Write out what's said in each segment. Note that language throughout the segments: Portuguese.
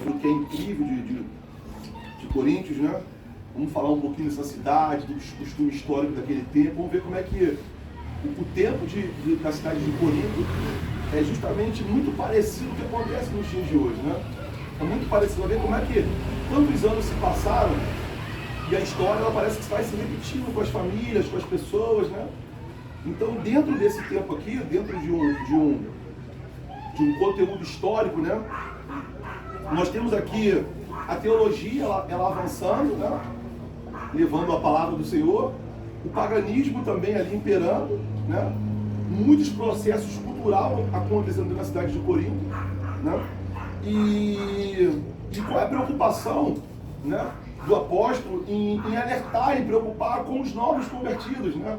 que é incrível de Coríntios, né? Vamos falar um pouquinho dessa cidade, do costume histórico daquele tempo. Vamos ver como é que o tempo da cidade de Corinto é justamente muito parecido com o que acontece nos dias de hoje, né? É muito parecido. Vamos ver como é que tantos anos se passaram e a história ela parece que vai se repetindo com as famílias, com as pessoas, né? Então, dentro desse tempo aqui, dentro de um conteúdo histórico, né? Nós temos aqui a teologia, ela avançando, né? Levando a palavra do Senhor, o paganismo também ali imperando, né? Muitos processos culturais acontecendo na cidade de Corinto, né? E qual é a preocupação, né, do apóstolo em alertar, em preocupar com os novos convertidos, né?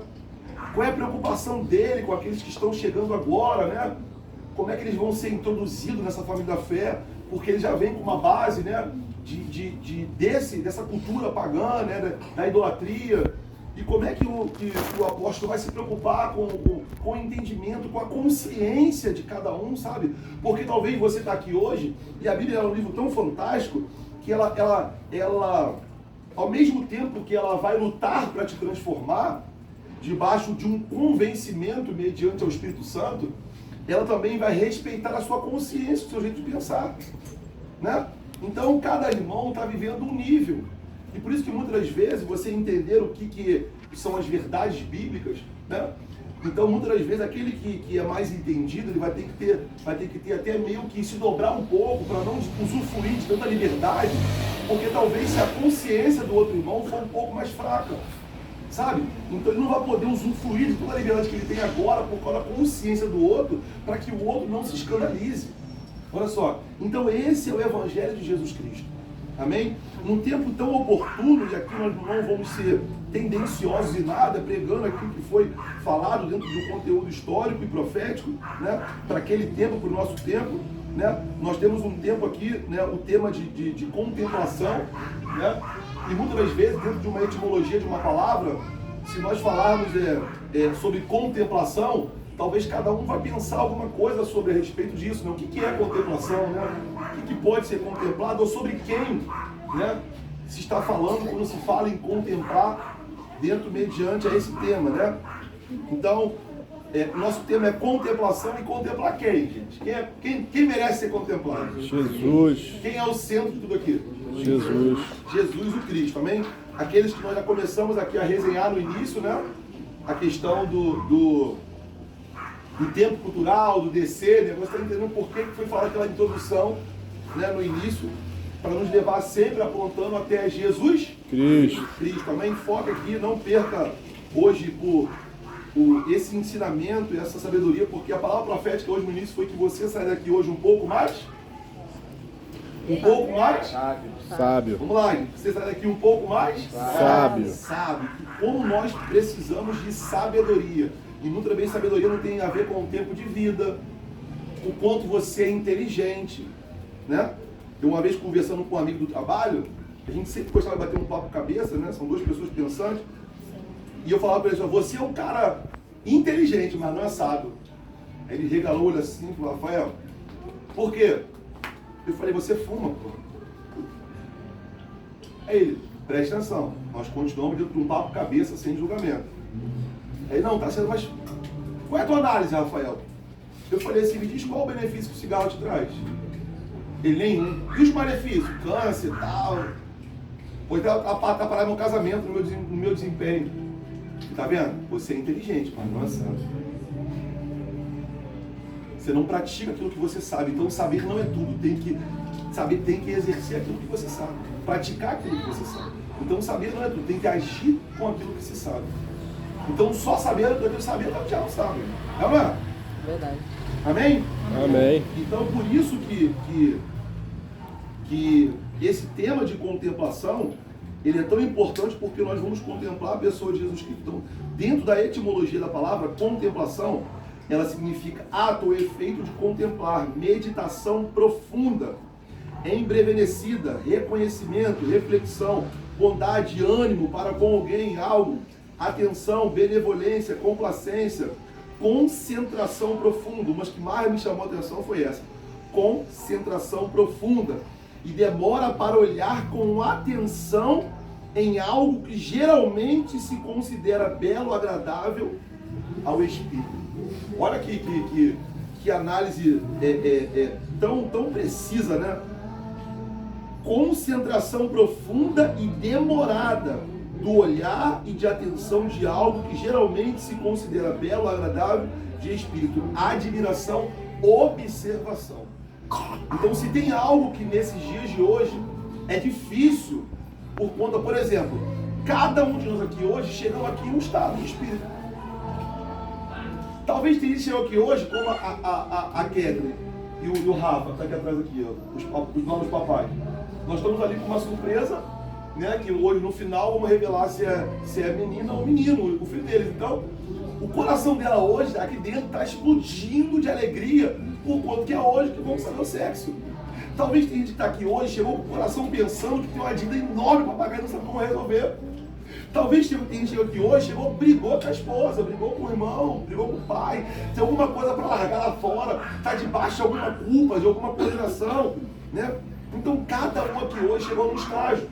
Qual é a preocupação dele com aqueles que estão chegando agora, né? Como é que eles vão ser introduzidos nessa família da fé? Porque ele já vem com uma base, né, dessa cultura pagã, né, da idolatria. E como é que o apóstolo vai se preocupar com o entendimento, com a consciência de cada um, sabe? Porque talvez você está aqui hoje, e a Bíblia é um livro tão fantástico, que ela ao mesmo tempo que ela vai lutar para te transformar, debaixo de um convencimento mediante ao Espírito Santo, ela também vai respeitar a sua consciência, o seu jeito de pensar, né? Então, cada irmão está vivendo um nível. E por isso que muitas das vezes você entender o que são as verdades bíblicas, né? Então, muitas das vezes, aquele que é mais entendido, ele vai ter que ter até meio que se dobrar um pouco para não usufruir de tanta liberdade, porque talvez se a consciência do outro irmão for um pouco mais fraca, sabe? Então ele não vai poder usufruir de toda a liberdade que ele tem agora por causa da consciência do outro, para que o outro não se escandalize. Olha só, então esse é o Evangelho de Jesus Cristo. Amém? Num tempo tão oportuno, e aqui nós não vamos ser tendenciosos em nada, pregando aquilo que foi falado dentro de um conteúdo histórico e profético, né? Para aquele tempo, para o nosso tempo, né? Nós temos um tempo aqui, né? O tema de contemplação, né? E muitas das vezes, dentro de uma etimologia de uma palavra, se nós falarmos sobre contemplação, talvez cada um vai pensar alguma coisa sobre a respeito disso, né? O que é contemplação, né? O que pode ser contemplado, ou sobre quem, né, se está falando quando se fala em contemplar dentro, mediante a esse tema, né? Então, nosso tema é contemplação, e contemplar quem, gente? Quem merece ser contemplado? Jesus. Quem é o centro de tudo aqui? Jesus. Jesus o Cristo, amém? Aqueles que nós já começamos aqui a resenhar no início, né? A questão do tempo cultural, do descer, né? Você está entendendo por que foi falada aquela introdução, né, no início, para nos levar sempre apontando até Jesus Cristo. Amém? Foca aqui, não perca hoje por esse ensinamento e essa sabedoria, porque a palavra profética hoje no início foi que você sai daqui hoje um pouco mais sábio. Vamos lá, você sai daqui um pouco mais sábio. E como nós precisamos de sabedoria. E muitas vezes sabedoria não tem a ver com o tempo de vida, o quanto você é inteligente, né? Eu uma vez conversando com um amigo do trabalho, a gente sempre gostava de bater um papo cabeça, né? São duas pessoas pensantes. E eu falava para ele, você é um cara inteligente, mas não é sábio. Aí ele regalou o olho assim e falou, Rafael, por quê? Eu falei, você fuma, pô. Aí ele, preste atenção, nós continuamos dentro de um papo cabeça sem julgamento. Aí, não, tá sendo, mas qual é a tua análise, Rafael? Eu falei assim, me diz qual o benefício que o cigarro te traz. Ele, nenhum. E os malefícios? Câncer e tal. Pode atrapalhar meu casamento, no meu desempenho. Tá vendo? Você é inteligente, mas não é santo. Você não pratica aquilo que você sabe. Então saber não é tudo. Tem que exercer aquilo que você sabe. Praticar aquilo que você sabe. Então saber não é tudo. Tem que agir com aquilo que se sabe. Então só saber aquilo que saber não já não sabe. Não é? Verdade. Amém? Amém. Então por isso que esse tema de contemplação, ele é tão importante, porque nós vamos contemplar a pessoa de Jesus Cristo. Então, dentro da etimologia da palavra, contemplação, ela significa ato ou efeito de contemplar, meditação profunda, embrevenecida, reconhecimento, reflexão, bondade, ânimo para com alguém, algo, atenção, benevolência, complacência, concentração profunda. Uma que mais me chamou a atenção foi essa. Concentração profunda. e demora para olhar com atenção em algo que geralmente se considera belo, agradável ao espírito. Olha que análise tão precisa, né? Concentração profunda e demorada do olhar e de atenção de algo que geralmente se considera belo, agradável de espírito. Admiração, observação. Então, se tem algo que nesses dias de hoje é difícil, por conta, por exemplo, cada um de nós aqui hoje chegou aqui em um estado de espírito. Talvez tenha gente chegou aqui hoje como a Kedri e o Rafa, que está aqui atrás aqui, ó, os novos papais. Nós estamos ali com uma surpresa, né, que hoje no final vamos revelar se é menina ou menino, o filho deles. Então, o coração dela hoje, aqui dentro, está explodindo de alegria por conta que é hoje que vamos saber o sexo. Talvez tenha gente que está aqui hoje, chegou com o coração pensando que tem uma dívida enorme para pagar e não sabe como resolver. Talvez tenha gente que chegou aqui hoje, brigou com a esposa, brigou com o irmão, brigou com o pai, tem alguma coisa para largar lá fora, está debaixo de alguma culpa, de alguma condenação, né? Então cada um aqui hoje chegou num estágio.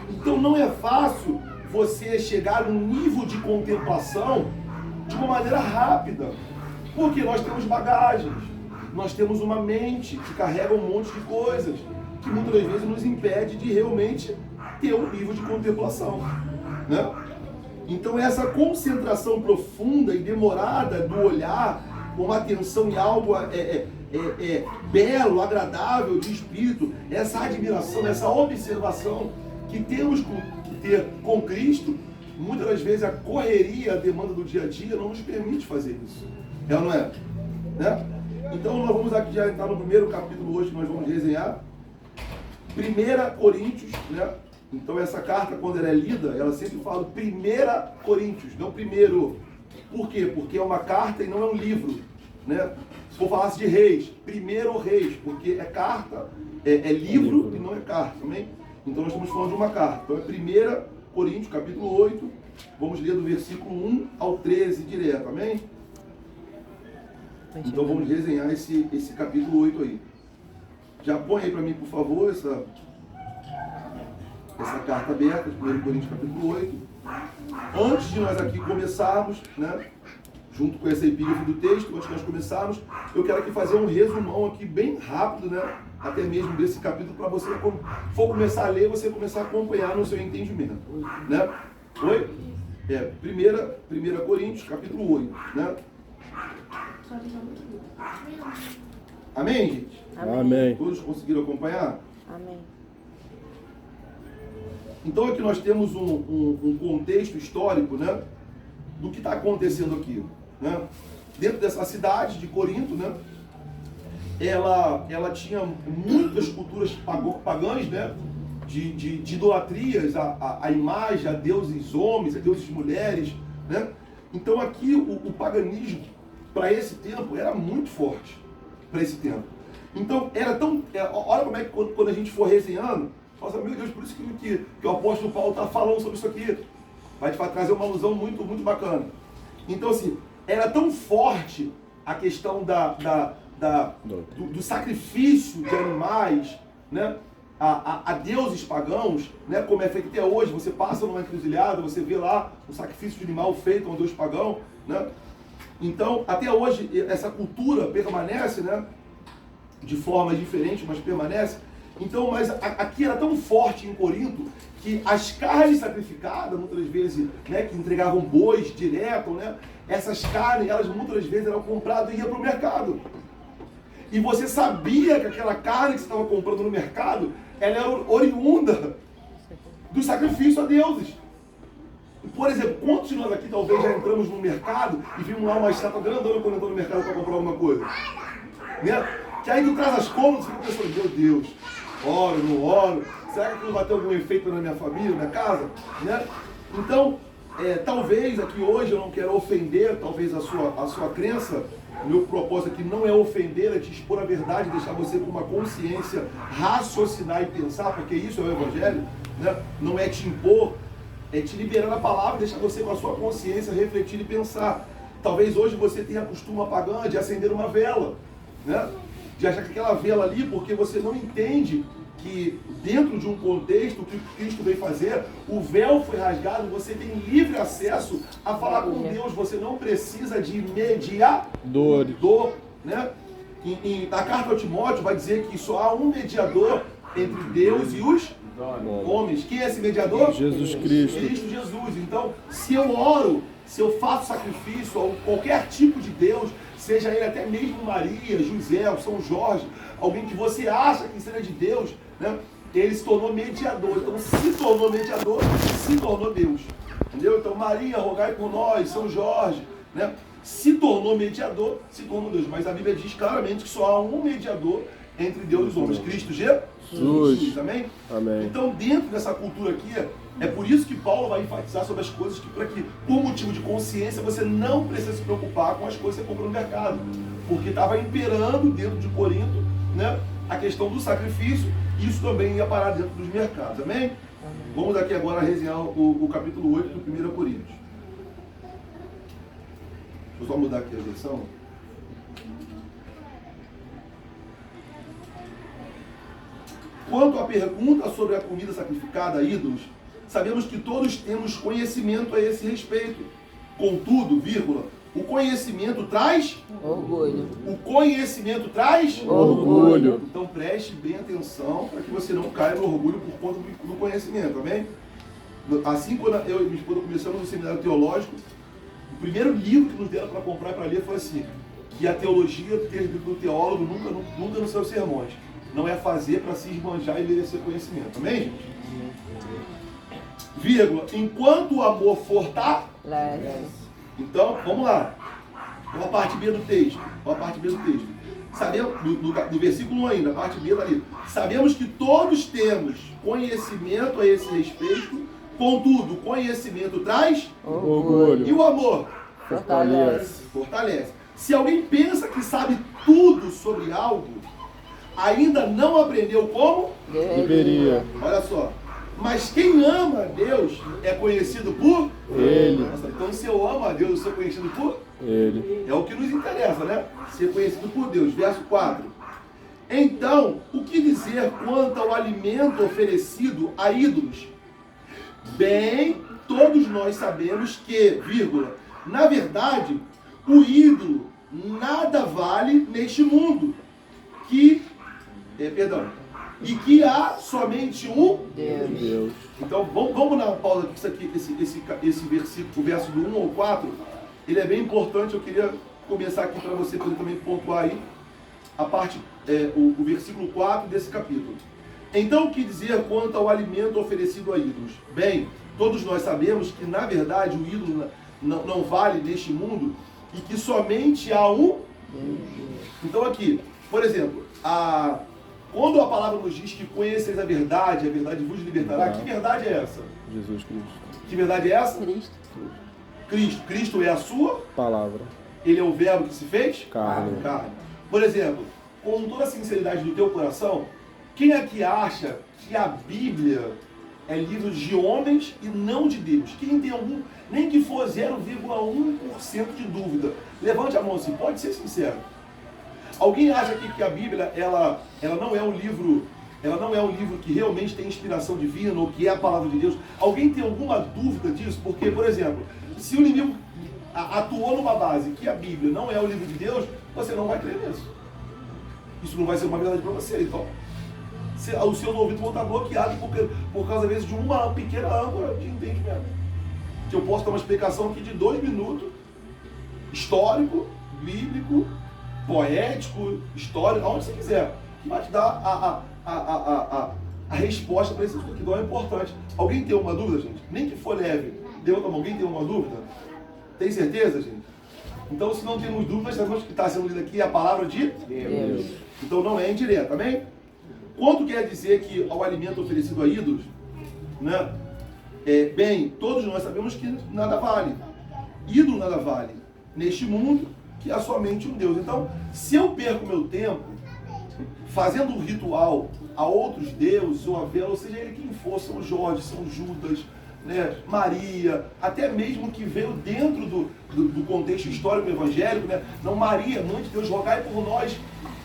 Então não é fácil você chegar num nível de contemplação de uma maneira rápida, porque nós temos bagagens, nós temos uma mente que carrega um monte de coisas que muitas das vezes nos impede de realmente ter um nível de contemplação, né? Então essa concentração profunda e demorada do olhar com atenção em algo belo, agradável de espírito, essa admiração, essa observação que temos que ter com Cristo, muitas das vezes a correria, a demanda do dia a dia não nos permite fazer isso. É ou não é? Né? Então nós vamos aqui já entrar no primeiro capítulo hoje que nós vamos resenhar. 1 Coríntios, né? Então essa carta, quando ela é lida, ela sempre fala 1 Coríntios, não primeiro. Por quê? Porque é uma carta e não é um livro, né? Se for falasse de Reis, 1 Reis, porque é carta, é livro e não é carta, também. Então nós estamos falando de uma carta. Então é 1 Coríntios, capítulo 8, vamos ler do versículo 1 ao 13 direto, amém? Então vamos resenhar esse capítulo 8 aí. Já põe aí para mim, por favor, essa carta aberta, 1 Coríntios capítulo 8. Antes de nós aqui começarmos, né, junto com essa epígrafe do texto, antes de nós começarmos, eu quero aqui fazer um resumão aqui bem rápido, né, até mesmo desse capítulo, para você, quando for começar a ler, você começar a acompanhar no seu entendimento, né? Oi? 1 Coríntios capítulo 8, né? Amém, gente? Amém. Todos conseguiram acompanhar? Amém. Então aqui nós temos um contexto histórico, né, do que está acontecendo aqui, né? Dentro dessa cidade de Corinto, né, ela tinha muitas culturas pagãs, né, de idolatrias a imagem, a deuses homens, a deuses mulheres, né? Então aqui o paganismo para esse tempo era muito forte, para esse tempo. Então era tão... olha como é que quando a gente for resenhando, nossa, meu Deus, por isso que o apóstolo Paulo está falando sobre isso aqui. Vai te trazer uma alusão muito, muito bacana. Então, assim, era tão forte a questão do sacrifício de animais, né, a deuses pagãos, né, como é feito até hoje. Você passa numa encruzilhada, você vê lá um sacrifício de animal feito a um deus pagão, né? Então, até hoje, essa cultura permanece, né, de formas diferentes, mas permanece. Então, mas aqui era tão forte em Corinto que as carnes sacrificadas, muitas vezes, né, que entregavam bois direto, né, essas carnes, elas muitas vezes eram compradas e iam para o mercado. E você sabia que aquela carne que você estava comprando no mercado, ela era oriunda do sacrifício a deuses. Por exemplo, quantos de nós aqui talvez já entramos no mercado e vimos lá uma estátua grandona quando entrou no mercado para comprar alguma coisa? Né? Que aí tu traz as contas e fica pensando, meu Deus, oro, não oro, será que aquilo vai ter algum efeito na minha família, na minha casa? Né? Então, talvez aqui hoje eu não quero ofender, talvez a sua crença. O meu propósito aqui não é ofender, é te expor a verdade, deixar você com uma consciência, raciocinar e pensar, porque isso é o Evangelho, né? Não é te impor, é te liberar a palavra e deixar você com a sua consciência refletir e pensar. Talvez hoje você tenha costume pagã de acender uma vela, né? De achar que aquela vela ali, porque você não entende que dentro de um contexto, o que Cristo veio fazer, o véu foi rasgado, você tem livre acesso a falar com Deus, você não precisa de mediador, né? Na carta ao Timóteo vai dizer que só há um mediador entre Deus e os homens. Quem é esse mediador? Jesus Cristo. Cristo Jesus. Então, se eu oro, se eu faço sacrifício a qualquer tipo de Deus, seja ele até mesmo Maria, José, São Jorge, alguém que você acha que seja de Deus, né? Ele se tornou mediador. Então, se tornou mediador, se tornou Deus. Entendeu? Então, Maria, rogai por nós, São Jorge, né? Se tornou mediador, se tornou Deus. Mas a Bíblia diz claramente que só há um mediador entre Deus e os homens, Cristo Jesus. Amém? Amém. Então, dentro dessa cultura aqui, é por isso que Paulo vai enfatizar sobre as coisas que, para que, por motivo de consciência, você não precisa se preocupar com as coisas que você compra no mercado. Porque estava imperando dentro de Corinto, né, a questão do sacrifício, e isso também ia parar dentro dos mercados. Amém? Vamos aqui agora resenhar o capítulo 8 do 1 Coríntios. Deixa eu só mudar aqui a versão. Quanto à pergunta sobre a comida sacrificada a ídolos, sabemos que todos temos conhecimento a esse respeito. Contudo, vírgula, o conhecimento traz orgulho. O conhecimento traz orgulho. Então preste bem atenção para que você não caia no orgulho por conta do conhecimento, amém? Assim, quando eu e minha esposa começamos o seminário teológico, o primeiro livro que nos deram para comprar e para ler foi assim, que a teologia do teólogo nunca nos seus sermões. Não é fazer para se esbanjar e merecer conhecimento. Amém, gente? Vírgula. Enquanto o amor for Então, vamos lá. Olha a parte B do texto. Sabemos, no versículo 1 ainda, a parte B dali. Sabemos que todos temos conhecimento a esse respeito, contudo, conhecimento traz orgulho. E o amor? Fortalece. Se alguém pensa que sabe tudo sobre algo, ainda não aprendeu como? Deveria. Olha só. Mas quem ama a Deus é conhecido por Ele. Nossa, então se eu amo a Deus, eu sou conhecido por Ele. É o que nos interessa, né? Ser conhecido por Deus. Verso 4. Então, o que dizer quanto ao alimento oferecido a ídolos? Bem, todos nós sabemos que, vírgula, na verdade, o ídolo nada vale neste mundo. E que há somente um Deus. Então vamos dar uma pausa aqui, esse versículo, o verso do 1 ao 4, ele é bem importante. Eu queria começar aqui para você poder também pontuar aí a parte, o versículo 4 desse capítulo. Então, o que dizer quanto ao alimento oferecido a ídolos? Bem, todos nós sabemos que na verdade o ídolo não vale neste mundo e que somente há um. Então aqui, por exemplo, quando a palavra nos diz que conheceis a verdade vos libertará, que verdade é essa? Jesus Cristo. Que verdade é essa? Cristo. Cristo é a sua Palavra. Ele é o verbo que se fez? Carne. Por exemplo, com toda a sinceridade do teu coração, quem aqui acha que a Bíblia é livro de homens e não de Deus? Quem tem algum, nem que for 0,1% de dúvida, levante a mão assim, pode ser sincero. Alguém acha aqui que a Bíblia ela não é um livro que realmente tem inspiração divina ou que é a palavra de Deus? Alguém tem alguma dúvida disso? Porque, por exemplo, se o inimigo atuou numa base que a Bíblia não é o livro de Deus, você não vai crer nisso. Isso não vai ser uma verdade para você. Então, os seus ouvidos vão estar bloqueados por causa, às vezes, de uma pequena âncora de entendimento. Que eu posso dar uma explicação aqui de 2 minutos, histórico, bíblico, poético, histórico, aonde você quiser, que vai te dar a resposta para isso que não é importante. Alguém tem uma dúvida, gente? Nem que for leve. Levanta a mão. Alguém tem uma dúvida? Tem certeza, gente? Então, se não temos dúvidas, sabemos que está sendo lida aqui a palavra de Deus. Então não é indireta, amém? Quanto quer dizer que ao alimento oferecido a ídolos, né? Bem, todos nós sabemos que nada vale. Ídolo nada vale neste mundo, que há somente um Deus. Então, se eu perco meu tempo fazendo um ritual a outros deuses, ou a vela, ou seja ele quem for, São Jorge, São Judas, né, Maria, até mesmo que veio dentro do contexto histórico evangélico, né? Não, Maria, mãe de Deus, rogai por nós.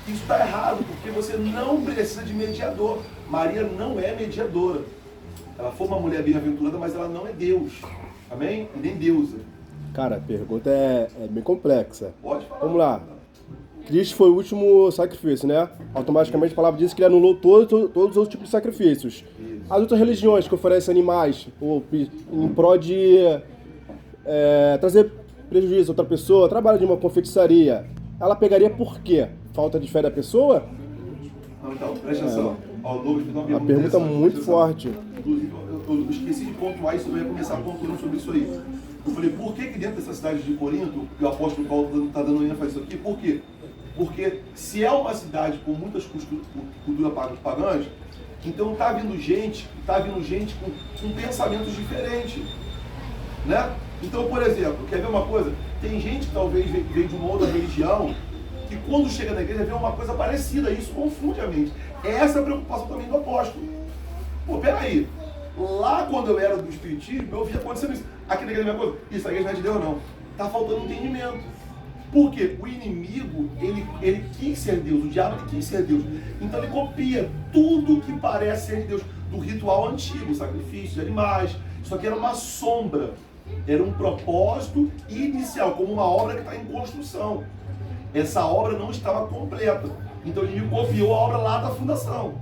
Isso está errado, porque você não precisa de mediador. Maria não é mediadora. Ela foi uma mulher bem-aventurada, mas ela não é Deus. Amém? E nem deusa. Cara, a pergunta é bem complexa. Pode falar. Vamos lá. Cristo foi o último sacrifício, né? Automaticamente a palavra diz que ele anulou todos os outros tipos de sacrifícios. Isso. As outras religiões que oferecem animais em prol de trazer prejuízo a outra pessoa, trabalha de uma confeitiçaria, ela pegaria por quê? Falta de fé da pessoa? Não, então, presta atenção. Ó, o Douglas fez uma Uma pergunta interessante, muito presta atenção. forte. Inclusive, eu esqueci de pontuar isso, eu ia começar pontuando sobre isso aí. Eu falei, por que dentro dessa cidade de Corinto, que o apóstolo Paulo está dando ênfase nisso aqui, por quê? Porque se é uma cidade com muitas culturas pagãs, então está vindo gente com pensamentos diferentes, né? Então, por exemplo, quer ver uma coisa? Tem gente que talvez veio de uma outra religião que quando chega na igreja vê uma coisa parecida, e isso confunde a mente. Essa é a preocupação também do apóstolo. Pô, peraí, lá quando eu era do espiritismo, eu via acontecendo isso. Aqui na igreja é a mesma coisa. Isso, a igreja não é de Deus, não. Tá faltando entendimento. Porque o inimigo, ele quis ser Deus, o diabo ele quis ser Deus. Então ele copia tudo que parece ser de Deus, do ritual antigo, sacrifício de animais. Isso aqui era uma sombra, era um propósito inicial, como uma obra que está em construção. Essa obra não estava completa. Então ele copiou a obra lá da fundação.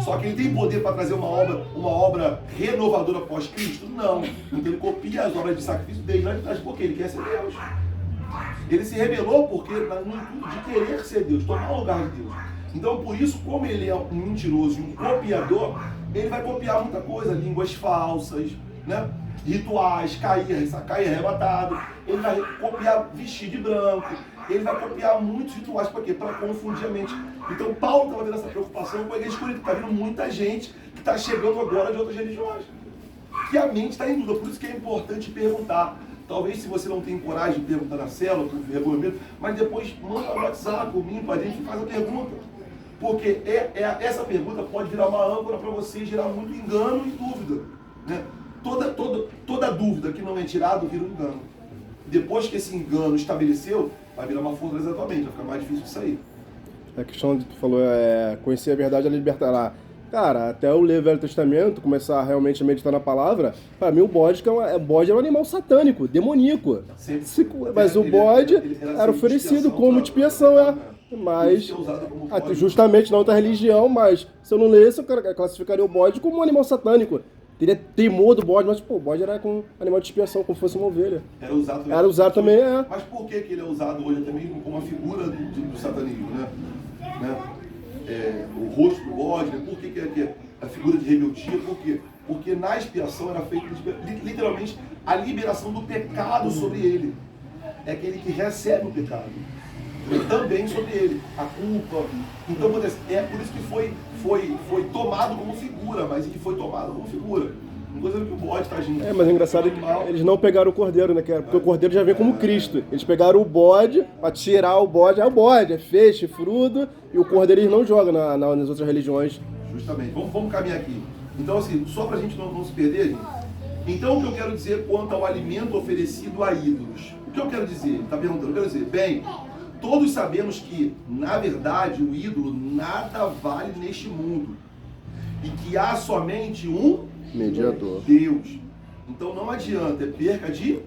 Só que ele tem poder para trazer uma obra renovadora pós-Cristo? Não. Então ele copia as obras de sacrifício desde lá de trás, porque ele quer ser Deus. Ele se rebelou porque no intuito de querer ser Deus, tomar o lugar de Deus. Então por isso, como ele é um mentiroso e um copiador, ele vai copiar muita coisa, línguas falsas, né? Rituais, cair arrebatado, ele vai copiar vestir de branco, ele vai copiar muitos rituais para quê? Para confundir a mente. Então Paulo estava tendo essa preocupação com a igreja de Corinto, está vindo muita gente que está chegando agora de outras religiões, que a mente está em dúvida, por isso que é importante perguntar. Talvez se você não tem coragem de perguntar na célula, por vergonha mesmo, mas depois manda no WhatsApp, por mim, para a gente, faz a pergunta. Porque essa pergunta pode virar uma âncora para você e gerar muito engano e dúvida, né? Toda dúvida que não é tirada vira um engano. Depois que esse engano estabeleceu, vai virar uma fortaleza da tua mente, vai ficar mais difícil de sair. A questão que tu falou é conhecer a verdade, ela libertará. Cara, até eu ler o Velho Testamento, começar realmente a meditar na palavra, para mim o bode é um animal satânico, demoníaco. Mas o bode era oferecido como expiação, mas justamente na outra religião, mas se eu não lesse, eu classificaria o bode como um animal satânico. Teria temor do bode, mas pô, o bode era com animal de expiação, como se fosse uma ovelha. Era usado também, é. Mas por que ele é usado hoje até mesmo como uma figura do satanismo, né? O rosto do bode, né? Por que é a figura de rebeldia? Por quê? Porque na expiação era feita literalmente a liberação do pecado sobre ele. É aquele que recebe o pecado. Também sobre ele, a culpa. Então é por isso que foi tomado como figura, mas ele foi tomado como figura. Não estou dizendo que o bode está agindo. Mas é engraçado que eles não pegaram o cordeiro, né? Porque o cordeiro já vem como Cristo. Eles pegaram o bode para tirar o bode. É o bode, é feixe, fruto, e o cordeiro eles não jogam nas outras religiões. Justamente. Vamos caminhar aqui. Então, assim, só para a gente não se perder, gente. Então, o que eu quero dizer quanto ao alimento oferecido a ídolos? O que eu quero dizer? Está perguntando? Eu quero dizer, bem, todos sabemos que, na verdade, o ídolo nada vale neste mundo. E que há somente um mediador. Deus. Então não adianta, é perca de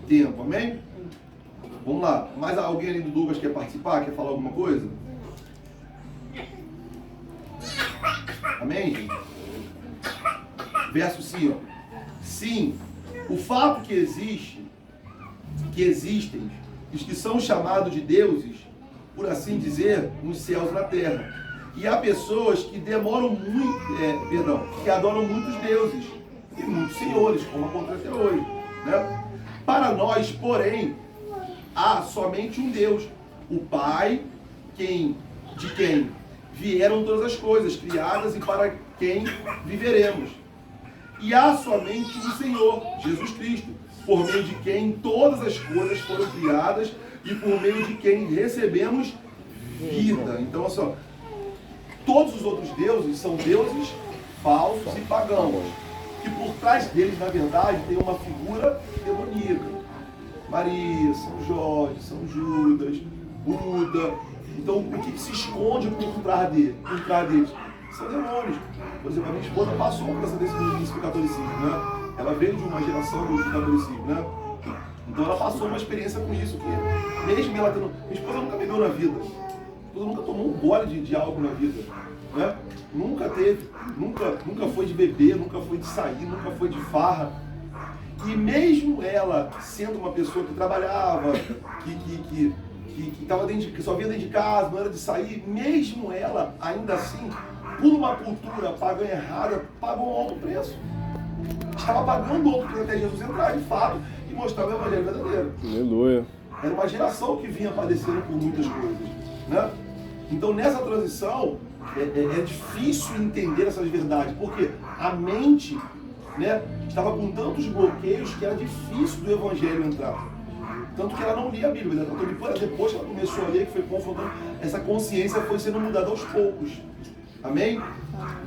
tempo, amém? Vamos lá. Mais alguém além do Douglas quer participar? Quer falar alguma coisa? Amém, gente? Verso 5. Sim, o fato que existem os que são chamados de deuses, por assim dizer, nos céus e na terra. E há pessoas que que adoram muitos deuses e muitos senhores, como acontece hoje, né? Para nós, porém, há somente um Deus, o Pai, de quem vieram todas as coisas criadas e para quem viveremos. E há somente um Senhor, Jesus Cristo, por meio de quem todas as coisas foram criadas e por meio de quem recebemos vida. Então, olha só, todos os outros deuses são deuses falsos e pagãos, que por trás deles, na verdade, tem uma figura demoníaca. Maria, São Jorge, São Judas, Buda, Então, o que se esconde por trás deles? São demônios. Por exemplo, a minha esposa passou por essa decisão do catolicismo, né? Ela veio de uma geração do catolicismo, né? Então ela passou uma experiência com isso, que mesmo ela tendo... Minha esposa nunca bebeu na vida. Minha esposa nunca tomou um gole de álcool na vida, né? Nunca teve, nunca foi de beber, nunca foi de sair, nunca foi de farra. E mesmo ela sendo uma pessoa que trabalhava, que só via dentro de casa, não era de sair, mesmo ela, ainda assim, por uma cultura pagã errada, pagou um alto preço. Estava pagando alto preço até Jesus entrar, de fato, e mostrar o evangelho verdadeiro. Aleluia. Era uma geração que vinha padecendo por muitas coisas, né? Então, nessa transição, é difícil entender essas verdades, porque a mente, né, estava com tantos bloqueios que era difícil do evangelho entrar. Tanto que ela não lia a Bíblia, né? Depois que ela começou a ler, que foi confrontando, essa consciência foi sendo mudada aos poucos. Amém?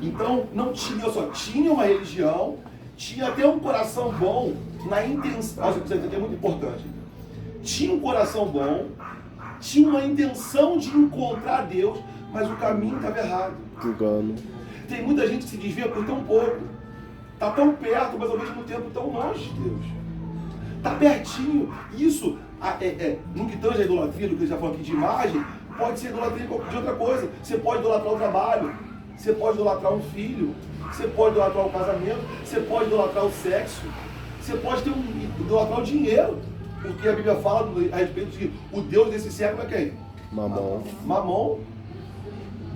Então, não tinha, só tinha uma religião, tinha até um coração bom na intenção. Olha, isso aqui é muito importante. Tinha um coração bom, tinha uma intenção de encontrar Deus, mas o caminho estava errado. Engano. Tem muita gente que se desvia por tão pouco. Está tão perto, mas ao mesmo tempo tão longe de Deus. Está pertinho. Isso, no que tange a idolatria, do que a gente já falou aqui de imagem, pode ser idolatria de outra coisa. Você pode idolatrar o trabalho, você pode idolatrar um filho, você pode idolatrar o casamento, você pode idolatrar o sexo, você pode idolatrar o dinheiro. Porque a Bíblia fala a respeito de que o Deus desse século é quem? Mamon. Mamon.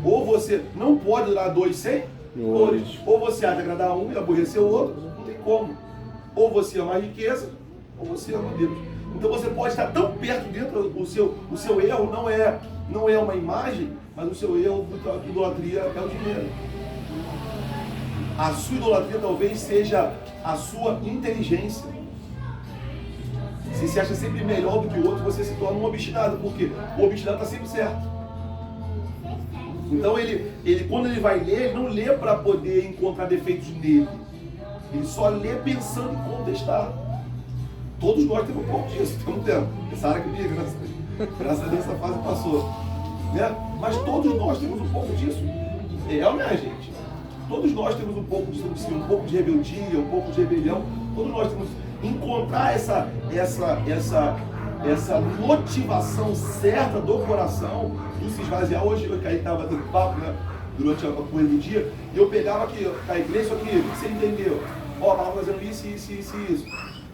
Ou você não pode dar dois sem dores. Ou você há de agradar um e aborrecer o outro. Não tem como. Ou você ama a riqueza, ou você ama Deus. Então você pode estar tão perto dentro, o seu erro não é uma imagem, mas o seu erro da idolatria é o dinheiro. A sua idolatria talvez seja a sua inteligência. Se você acha sempre melhor do que o outro, você se torna um obstinado, porque o obstinado está sempre certo. Então quando ele vai ler, ele não lê para poder encontrar defeitos nele. Ele só lê pensando em contestar. Todos nós temos um pouco disso, estamos tendo. Essa área que diga, graças a Deus essa fase passou. Né? Mas todos nós temos um pouco disso. Não é, gente? Todos nós temos um pouco disso, um pouco de rebeldia, um pouco de rebelião. Todos nós temos encontrar essa motivação certa do coração de se esvaziar. Hoje eu estava batendo papo, né, durante a corrida do dia, e eu pegava aqui a igreja, isso aqui, o que você entendeu? Ó, estava fazendo isso.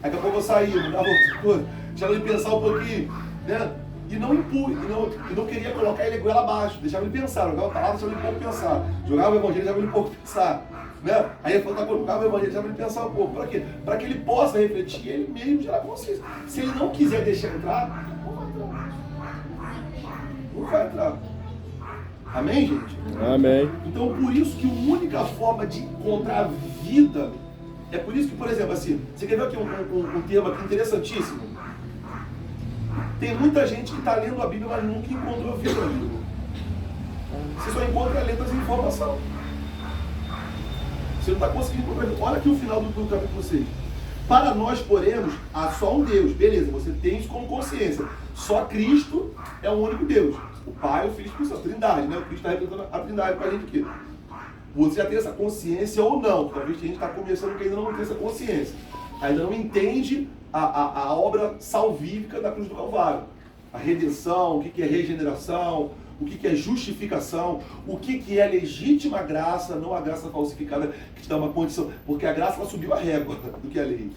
Daqui a pouco eu saía, mudava outra coisa, deixava ele pensar um pouquinho, né? E não queria colocar ele goela abaixo, deixava ele pensar, jogava a palavra, deixava ele um pouco pensar, jogava o evangelho, deixava ele um pouco pensar. Né? Aí ele falou, colocava o evangelho, deixava ele pensar um pouco. Para quê? Para que ele possa refletir ele mesmo gerar consciência. Se ele não quiser deixar entrar, não vai entrar. Amém, gente? Amém. Então, por isso que a única forma de encontrar vida é por isso que, por exemplo, assim, você quer ver aqui um termo aqui interessantíssimo? Tem muita gente que está lendo a Bíblia, mas nunca encontrou vida na Bíblia. Você só encontra letras e informação. Você não está conseguindo compreender. Olha aqui o final do capítulo 6. Para nós, porém, há só um Deus. Beleza, você tem isso como consciência. Só Cristo é o único Deus. O Pai, o Filho e o Espírito Santo. Trindade, né? O Cristo está representando a Trindade para a gente aqui. Você já tem essa consciência ou não? Talvez a gente está começando que ainda não tem essa consciência. Ainda não entende a obra salvífica da cruz do Calvário. A redenção, o que é regeneração, o que é justificação, o que é legítima graça, não a graça falsificada que te dá uma condição, porque a graça ela subiu a régua do que a lei.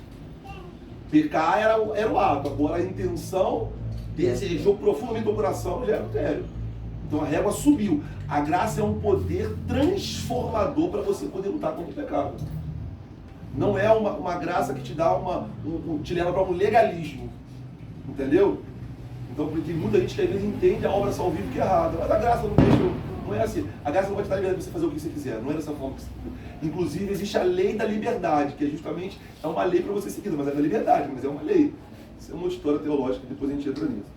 Pecar era o ato, agora a intenção desejou profundamente do coração já era o critério. Então a régua subiu. A graça é um poder transformador para você poder lutar contra o pecado. Não é uma graça que te dá te leva para um legalismo. Entendeu? Então, tem muita gente que às vezes entende a obra salvífica errada. Mas a graça não é assim. A graça não vai te dar liberdade para você fazer o que você quiser. Não é dessa forma que você... Inclusive, existe a lei da liberdade, que é justamente uma lei para você seguir. Mas é da liberdade, mas é uma lei. Isso é uma história teológica, depois a gente entra nisso.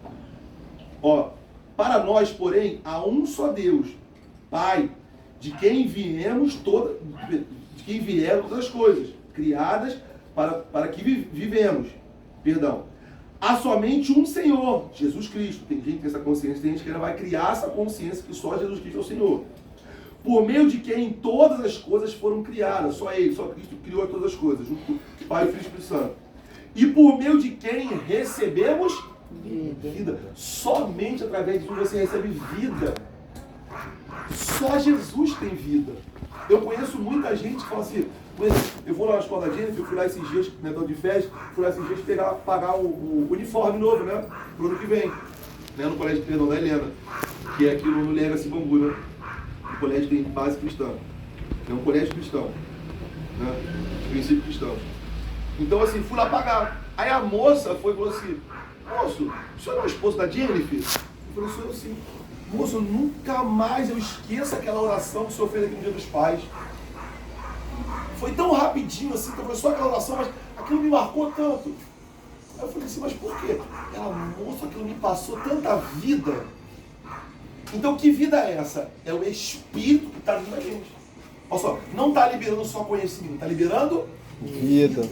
Ó, para nós, porém, há um só Deus, Pai, de quem vieram todas as coisas, criadas para que vivemos. Perdão. há somente um Senhor, Jesus Cristo. Tem gente que tem essa consciência, tem gente que ainda vai criar essa consciência que só Jesus Cristo é o Senhor. Por meio de quem todas as coisas foram criadas. Só Ele, só Cristo criou todas as coisas, junto com o Pai, o Filho e o Espírito Santo. E por meio de quem recebemos vida. Somente através de Jesus você recebe vida. Só Jesus tem vida. Eu conheço muita gente que fala assim, eu vou lá na escola da Jennifer, eu fui lá esses dias, né, de férias, fui lá esses dias pagar o uniforme novo, né, pro ano que vem, né, no colégio, perdão, da Helena, que é aqui no Legacy Bambu, né, no colégio de base cristã, é um colégio cristão, né, de princípio cristão. Então assim, fui lá pagar, aí a moça foi e falou assim, moço, o senhor é o esposo da Jennifer? Eu falei, sou eu sim. Moço, nunca mais eu esqueço aquela oração que o senhor fez aqui no Dia dos Pais. Foi tão rapidinho assim, que foi só aquela oração, mas aquilo me marcou tanto. Aí eu falei assim, mas por quê? Ela, moça, aquilo me passou tanta vida. Então que vida é essa? É o Espírito que está dentro da gente. Olha só, não está liberando só conhecimento, está liberando Vida.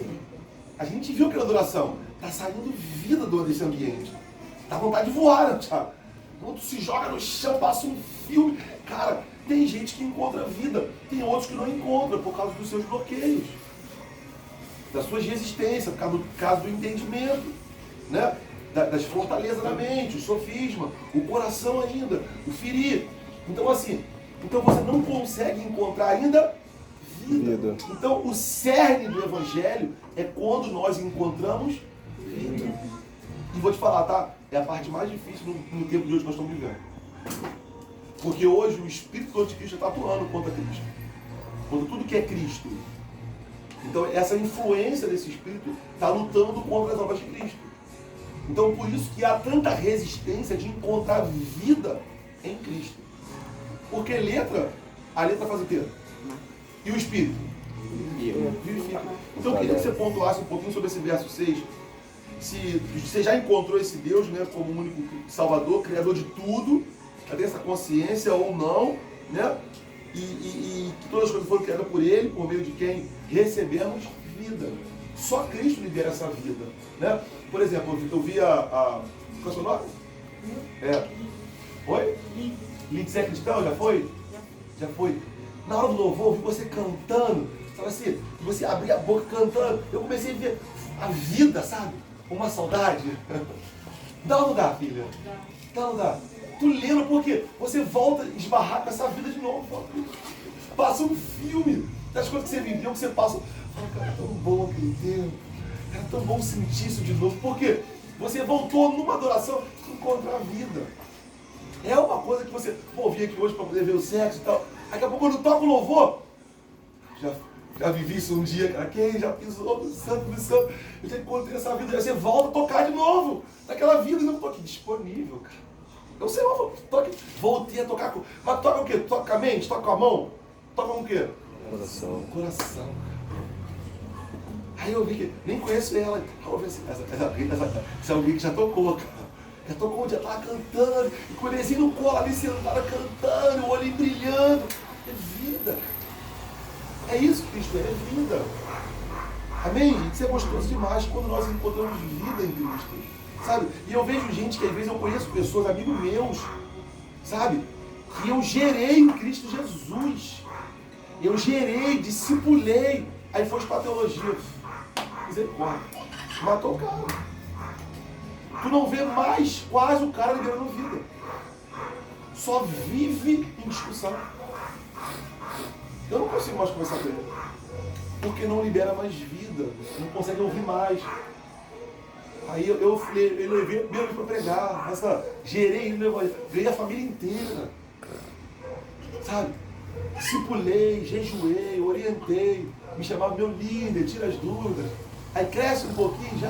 A gente viu aquela adoração. Está saindo vida desse ambiente. Dá vontade de voar, né, Thiago? Quando se joga no chão, passa um filme. Cara, tem gente que encontra vida, tem outros que não encontram por causa dos seus bloqueios, das suas resistências, por causa do entendimento, né? Das fortalezas da mente, o sofisma, o coração ainda, o ferir. Então assim, você não consegue encontrar ainda vida. Então o cerne do Evangelho é quando nós encontramos vida. E vou te falar, tá? É a parte mais difícil no tempo de hoje que nós estamos vivendo. Porque hoje o espírito do anticristo está atuando contra Cristo. Contra tudo que é Cristo. Então essa influência desse espírito está lutando contra as obras de Cristo. Então por isso que há tanta resistência de encontrar vida em Cristo. Porque a letra faz o quê? E o espírito? Vivifica. Então eu queria que você pontuasse um pouquinho sobre esse verso 6. Se você já encontrou esse Deus, né, como o único Salvador, Criador de tudo, já tem essa consciência ou não, né? E que todas as coisas foram criadas por Ele, por meio de quem recebemos vida. Só Cristo libera essa vida, né? Por exemplo, eu vi qual é o seu nome? Oi? Lindsay Cristão, já foi? Já foi. Na hora do louvor, eu vi você cantando, sabe assim? Você abria a boca cantando, eu comecei a ver a vida, sabe? Uma saudade. Dá ou não dá, filha? Dá ou não dá? Tu lembra porque você volta a esbarrar com essa vida de novo. Passa um filme das coisas que você viveu, que você passa. Fala, cara, tão bom aquele tempo. Era tão bom sentir isso de novo. Por quê? Você voltou numa adoração encontrar a vida. É uma coisa que você, vim aqui hoje para poder ver o sexo e tal. Daqui a pouco quando toca o louvor, já vivi isso um dia, cara. Quem já pisou no santo do santo? Eu já encontrei essa vida. Aí você volta a tocar de novo. Naquela vida, eu não estou aqui disponível, cara. Eu sei, voltei a tocar. Mas toca o quê? Toca com a mente? Toca com a mão? Toca com o quê? Coração. Aí eu vi que nem conheço ela. Eu vi assim, essa alguém que já tocou, cara. Já tocou, já estava cantando. E com o Nezinho no colo ali sentada cantando, o olho brilhando. É vida. É isso que Cristo é vida. Amém, gente? Isso é gostoso demais quando nós encontramos vida em Cristo. Sabe? E eu vejo gente que às vezes eu conheço pessoas, amigos meus, sabe? Que eu gerei em Cristo Jesus. Eu gerei, discipulei. Aí foi para a teologia. Misericórdia. Matou o cara. Tu não vê mais quase o cara liberando vida. Só vive em discussão. Eu não consigo mais conversar com ele. Porque não libera mais vida. Não consegue ouvir mais. Aí eu levei ele para pregar. Gerei ele no evangelho. Veio a família inteira. Sabe? Discipulei, jejuei, orientei. Me chamava meu líder, tira as dúvidas. Aí cresce um pouquinho,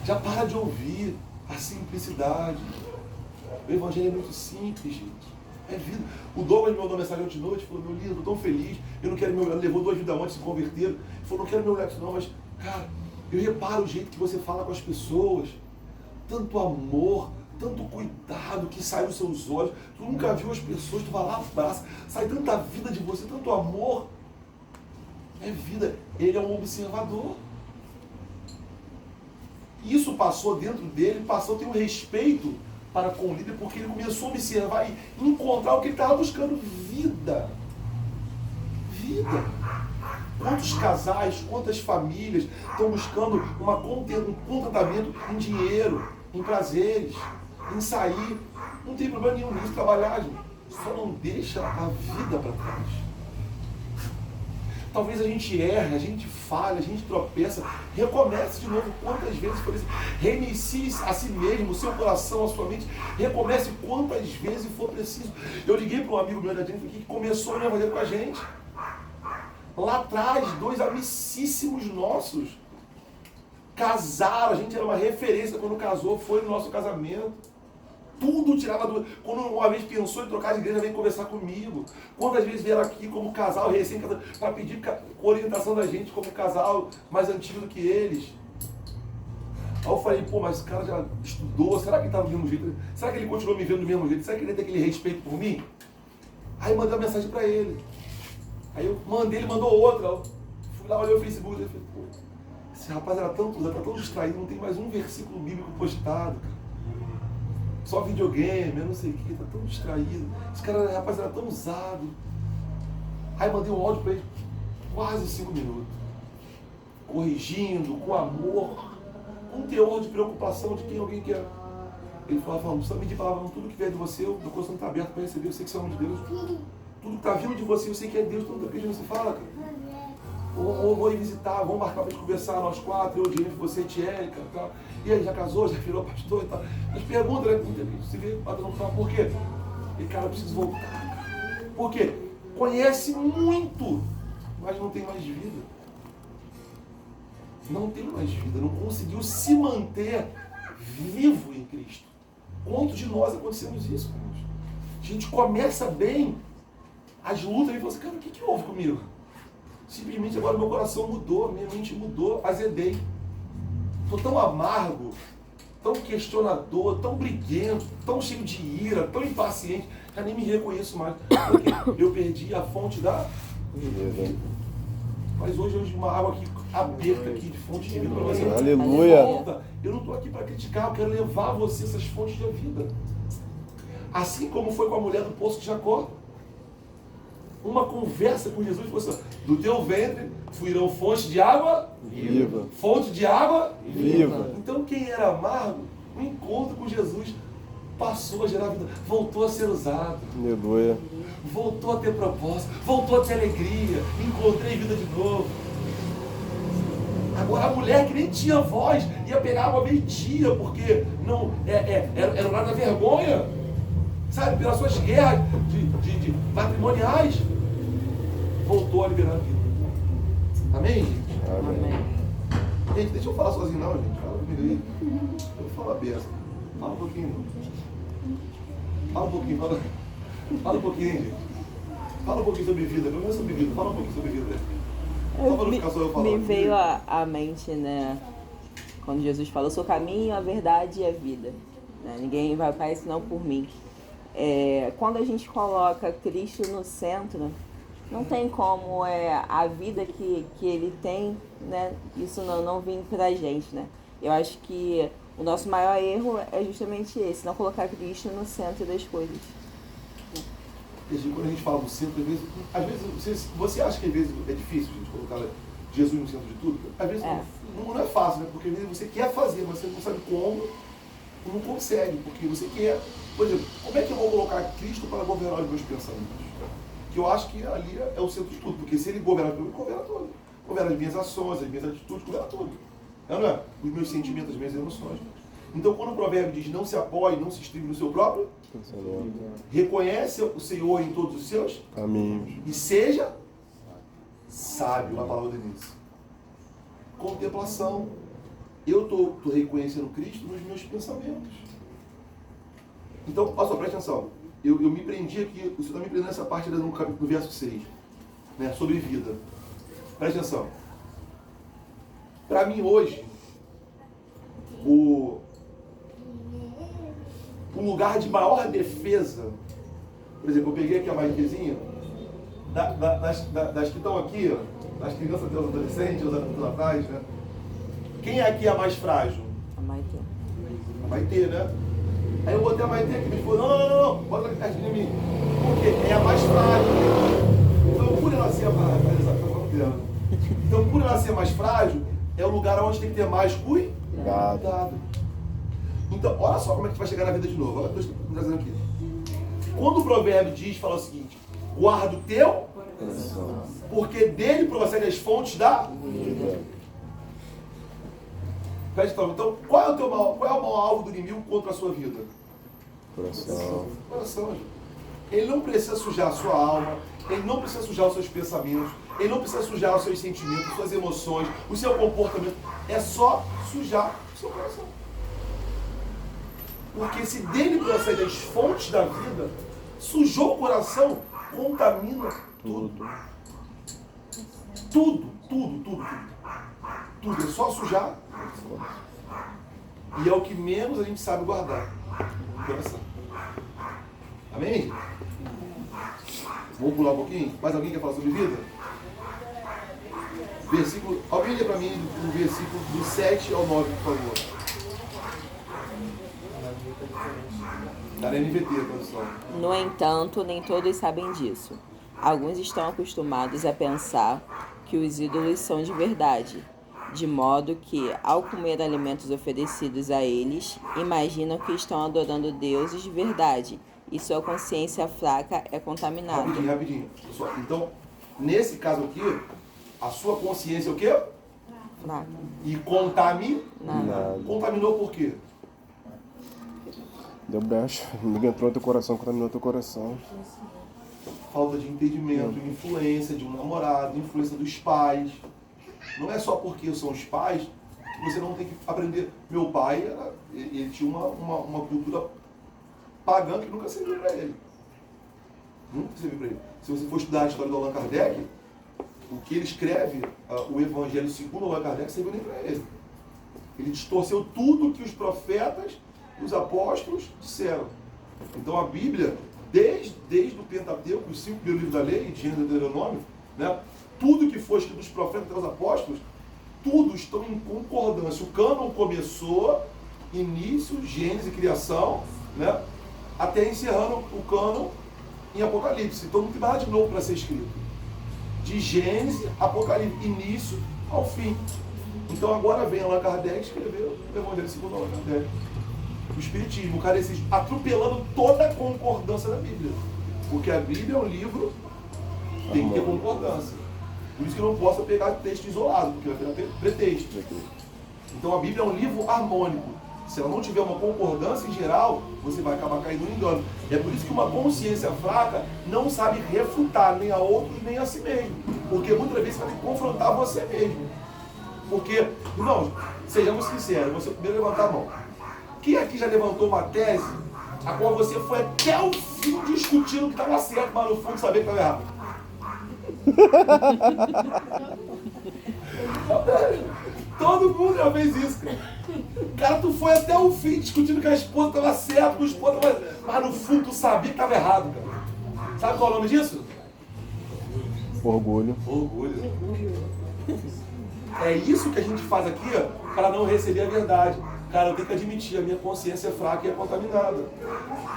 já para de ouvir a simplicidade. O evangelho é muito simples, gente. É vida. O Douglas me mandou mensagem ontem de noite, falou, meu lindo, estou tão feliz, eu não quero meu neto, levou 2 vidas antes, se converteram. Ele falou, não quero meu neto não, mas, cara, eu reparo o jeito que você fala com as pessoas. Tanto amor, tanto cuidado que sai dos seus olhos. Tu nunca viu as pessoas, tu vai lá, abraça, sai tanta vida de você, tanto amor. É vida. Ele é um observador. Isso passou dentro dele, passou a ter um respeito para com o líder, porque ele começou a observar e encontrar o que ele estava buscando: vida. Vida. Quantos casais, quantas famílias estão buscando um contentamento em dinheiro, em prazeres, em sair? Não tem problema nenhum nisso, trabalhar, gente. Só não deixa a vida para trás. Talvez a gente erre, a gente falha, a gente tropeça, recomece de novo quantas vezes for preciso. Reinicie a si mesmo, o seu coração, a sua mente, recomece quantas vezes for preciso. Eu liguei para um amigo meu da Jennifer que começou o evangelho com a gente. Lá atrás, 2 amicíssimos nossos casaram, a gente era uma referência quando casou, foi no nosso casamento. Tudo tirava do... Quando uma vez pensou em trocar de igreja, vem conversar comigo. Quantas vezes vieram aqui como casal recém-casado para pedir orientação da gente como casal mais antigo do que eles. Aí eu falei, pô, mas esse cara já estudou, será que ele está do mesmo jeito? Será que ele continuou me vendo do mesmo jeito? Será que ele tem aquele respeito por mim? Aí eu mandei uma mensagem para ele. Aí eu mandei, ele mandou outra. Eu fui lá, olhei o Facebook e falei, pô, esse rapaz era tão distraído, não tem mais um versículo bíblico postado, cara. Só videogame, eu não sei o que, tá tão distraído. Esse cara, rapaz, era tão usado. Aí mandei um áudio pra ele, quase 5 minutos. Corrigindo, com amor, com teor de preocupação de quem alguém quer. Ele falava, não precisa medir palavra, não, tudo que vier de você, meu coração está aberto para receber, eu sei que você é um de Deus. Tudo que está vindo de você, eu sei que é Deus, tudo que está pedindo, você fala, cara. Vou ir visitar, vamos marcar para gente conversar, nós 4, eu, Jennifer, você, Tiérica e tal. E aí, já casou, já virou pastor e tal. As perguntas, né? Muita gente se vê batendo papo, por quê? E cara, eu preciso voltar, cara. Por quê? Conhece muito, mas não tem mais vida. Não tem mais vida, não conseguiu se manter vivo em Cristo. Quantos de nós acontecemos isso, irmãos? A gente começa bem, as lutas, e fala assim, cara, o que houve comigo? Simplesmente agora meu coração mudou, minha mente mudou, azedei. Estou tão amargo, tão questionador, tão briguento, tão cheio de ira, tão impaciente, já nem me reconheço mais, porque eu perdi a fonte da vida. Mas hoje uma água aqui aberta aqui de fonte de vida para você. Aleluia! Eu não estou aqui para criticar, eu quero levar a você essas fontes de vida. Assim como foi com a mulher do poço de Jacó. Uma conversa com Jesus, falou assim, do teu ventre fluirão fontes de água viva. Fonte de água viva. Então quem era amargo, o encontro com Jesus passou a gerar vida, voltou a ser usado. Aleluia. Voltou a ter propósito, voltou a ter alegria, encontrei vida de novo. Agora a mulher que nem tinha voz, ia pegar água meio-dia, porque não, era lá da vergonha, sabe, pelas suas guerras de matrimoniais, voltou a liberar a vida. Amém, gente? Amém. Gente, deixa eu falar sozinho não, gente. Fala comigo aí. Eu vou falar besta. Fala um pouquinho. Fala um pouquinho, fala um pouquinho, gente. Fala um pouquinho sobre vida. Pelo menos sobre vida. Fala um pouquinho sobre vida. Só para não ficar só eu falando. Me veio à mente, né? Quando Jesus falou, eu sou o caminho, a verdade e a vida. Né? Ninguém vai para isso senão por mim. Quando a gente coloca Cristo no centro, não tem como a vida que ele tem, né? Isso não vir pra gente, né? Eu acho que o nosso maior erro é justamente esse, não colocar Cristo no centro das coisas. Quando a gente fala do centro, às vezes você acha que às vezes é difícil, gente, colocar Jesus no centro de tudo? Às vezes não é fácil, né? Porque às vezes você quer fazer, mas você não sabe como, não consegue, porque você quer. Por exemplo, como é que eu vou colocar Cristo para governar os meus pensamentos? Que eu acho que ali é o centro de tudo, porque se ele governa tudo, ele governa tudo. Governa as minhas ações, as minhas atitudes, governa tudo. Não é? Os meus sentimentos, as minhas emoções. Então, quando o provérbio diz não se apoie, não se estribe no seu próprio, reconhece o Senhor em todos os seus caminhos e seja sábio, a palavra de Deus. Contemplação. Eu estou reconhecendo Cristo nos meus pensamentos. Então, olha só, presta atenção. Eu me prendi aqui, o Senhor está me prendendo nessa parte no verso 6, né, sobre vida. Presta atenção. Para mim hoje, o lugar de maior defesa, por exemplo, eu peguei aqui a Mariquezinha, das que estão aqui, ó, das crianças até os adolescentes, os anos atrás, né? Quem aqui é a mais frágil? A Maitê. A Maitê, né? Aí eu botei a Maitê aqui, ele falou, não, bota aqui pertinho de mim. Porque é a mais frágil. Então, por ela ser Então, por ela ser mais frágil, é o lugar onde tem que ter mais cuidado. Então, olha só como é que tu vai chegar na vida de novo. Olha o que eu estou trazendo aqui. Quando o provérbio fala o seguinte, guarda o teu coração, porque dele procedem as fontes da vida. Então, qual é o maior alvo do inimigo contra a sua vida? Coração. Ele não precisa sujar a sua alma, ele não precisa sujar os seus pensamentos, ele não precisa sujar os seus sentimentos, suas emoções, o seu comportamento. É só sujar o seu coração. Porque se dele procede as fontes da vida, sujou o coração, contamina tudo. Tudo. É só sujar. E é o que menos a gente sabe guardar. O coração. Amém? Vamos pular um pouquinho? Mais alguém quer falar sobre vida? Versículo. Alguém lê para mim o versículo do 7 ao 9, por favor. Está na NVT, tradução. No entanto, nem todos sabem disso. Alguns estão acostumados a pensar que os ídolos são de verdade, de modo que, ao comer alimentos oferecidos a eles, imaginam que estão adorando deuses de verdade e sua consciência fraca é contaminada. Rapidinho. Então, nesse caso aqui, a sua consciência é o quê? Fraca. E contaminou por quê? Deu brecha, ninguém entrou no teu coração, contaminou teu coração. Falta de entendimento, influência de um namorado, influência dos pais. Não é só porque são os pais que você não tem que aprender. Meu pai, ele tinha uma cultura pagã que nunca serviu para ele. Nunca serviu para ele. Se você for estudar a história do Allan Kardec, o que ele escreve, o Evangelho segundo Allan Kardec, serviu nem para ele. Ele distorceu tudo que os profetas e os apóstolos disseram. Então a Bíblia, desde o Pentateuco, os 5 primeiros livros da lei, de Gênesis e Deuteronômio, né, tudo que foi escrito dos profetas e dos apóstolos, tudo estão em concordância. O cânon começou, início, Gênesis e criação, né, até encerrando o cânon em Apocalipse. Então não tem nada de novo para ser escrito. De Gênesis, Apocalipse, início ao fim. Então agora vem Allan Kardec escrever o Evangelho segundo Allan Kardec. O Espiritismo, o Kardecismo, atropelando toda a concordância da Bíblia. Porque a Bíblia é um livro que tem que ter concordância. Por isso que eu não posso pegar texto isolado, porque vai ter pretexto. Então a Bíblia é um livro harmônico. Se ela não tiver uma concordância em geral, você vai acabar caindo no engano. É por isso que uma consciência fraca não sabe refutar nem a outros, nem a si mesmo. Porque muitas vezes você vai ter que confrontar você mesmo. Porque, irmãos, sejamos sinceros, você primeiro levantar a mão. Quem aqui já levantou uma tese a qual você foi até o fim discutindo que estava certo, mas no fundo sabia que estava errado? Todo mundo já fez isso, cara. Cara, tu foi até o fim discutindo que a esposa estava certa, que o esposo estava... Mas no fundo tu sabia que estava errado, cara. Sabe qual é o nome disso? Orgulho. É isso que a gente faz aqui para não receber a verdade. Cara, eu tenho que admitir, a minha consciência é fraca e é contaminada.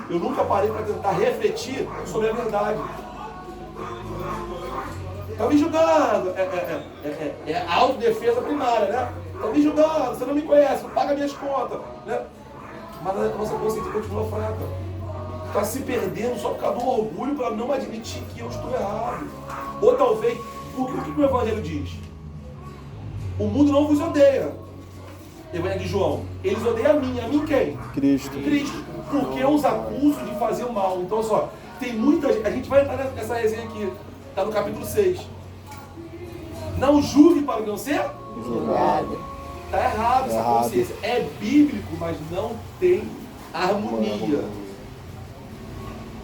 Eu nunca parei para tentar refletir sobre a verdade. Estão me julgando. É a autodefesa primária, né? Estão me julgando, você não me conhece, não paga minhas contas. Né? Mas a nossa consciência continua fraca. Está se perdendo só por causa do orgulho para não admitir que eu estou errado. Ou talvez, o que o Evangelho diz? O mundo não vos odeia. Evangelho de João. Eles odeiam a mim quem? Cristo. Porque eu os acuso de fazer o mal. Então, só, tem muita gente. A gente vai entrar nessa resenha aqui. Está no capítulo 6. Não julgue para não ser Julgado. Está errado essa consciência. É bíblico, mas não tem harmonia.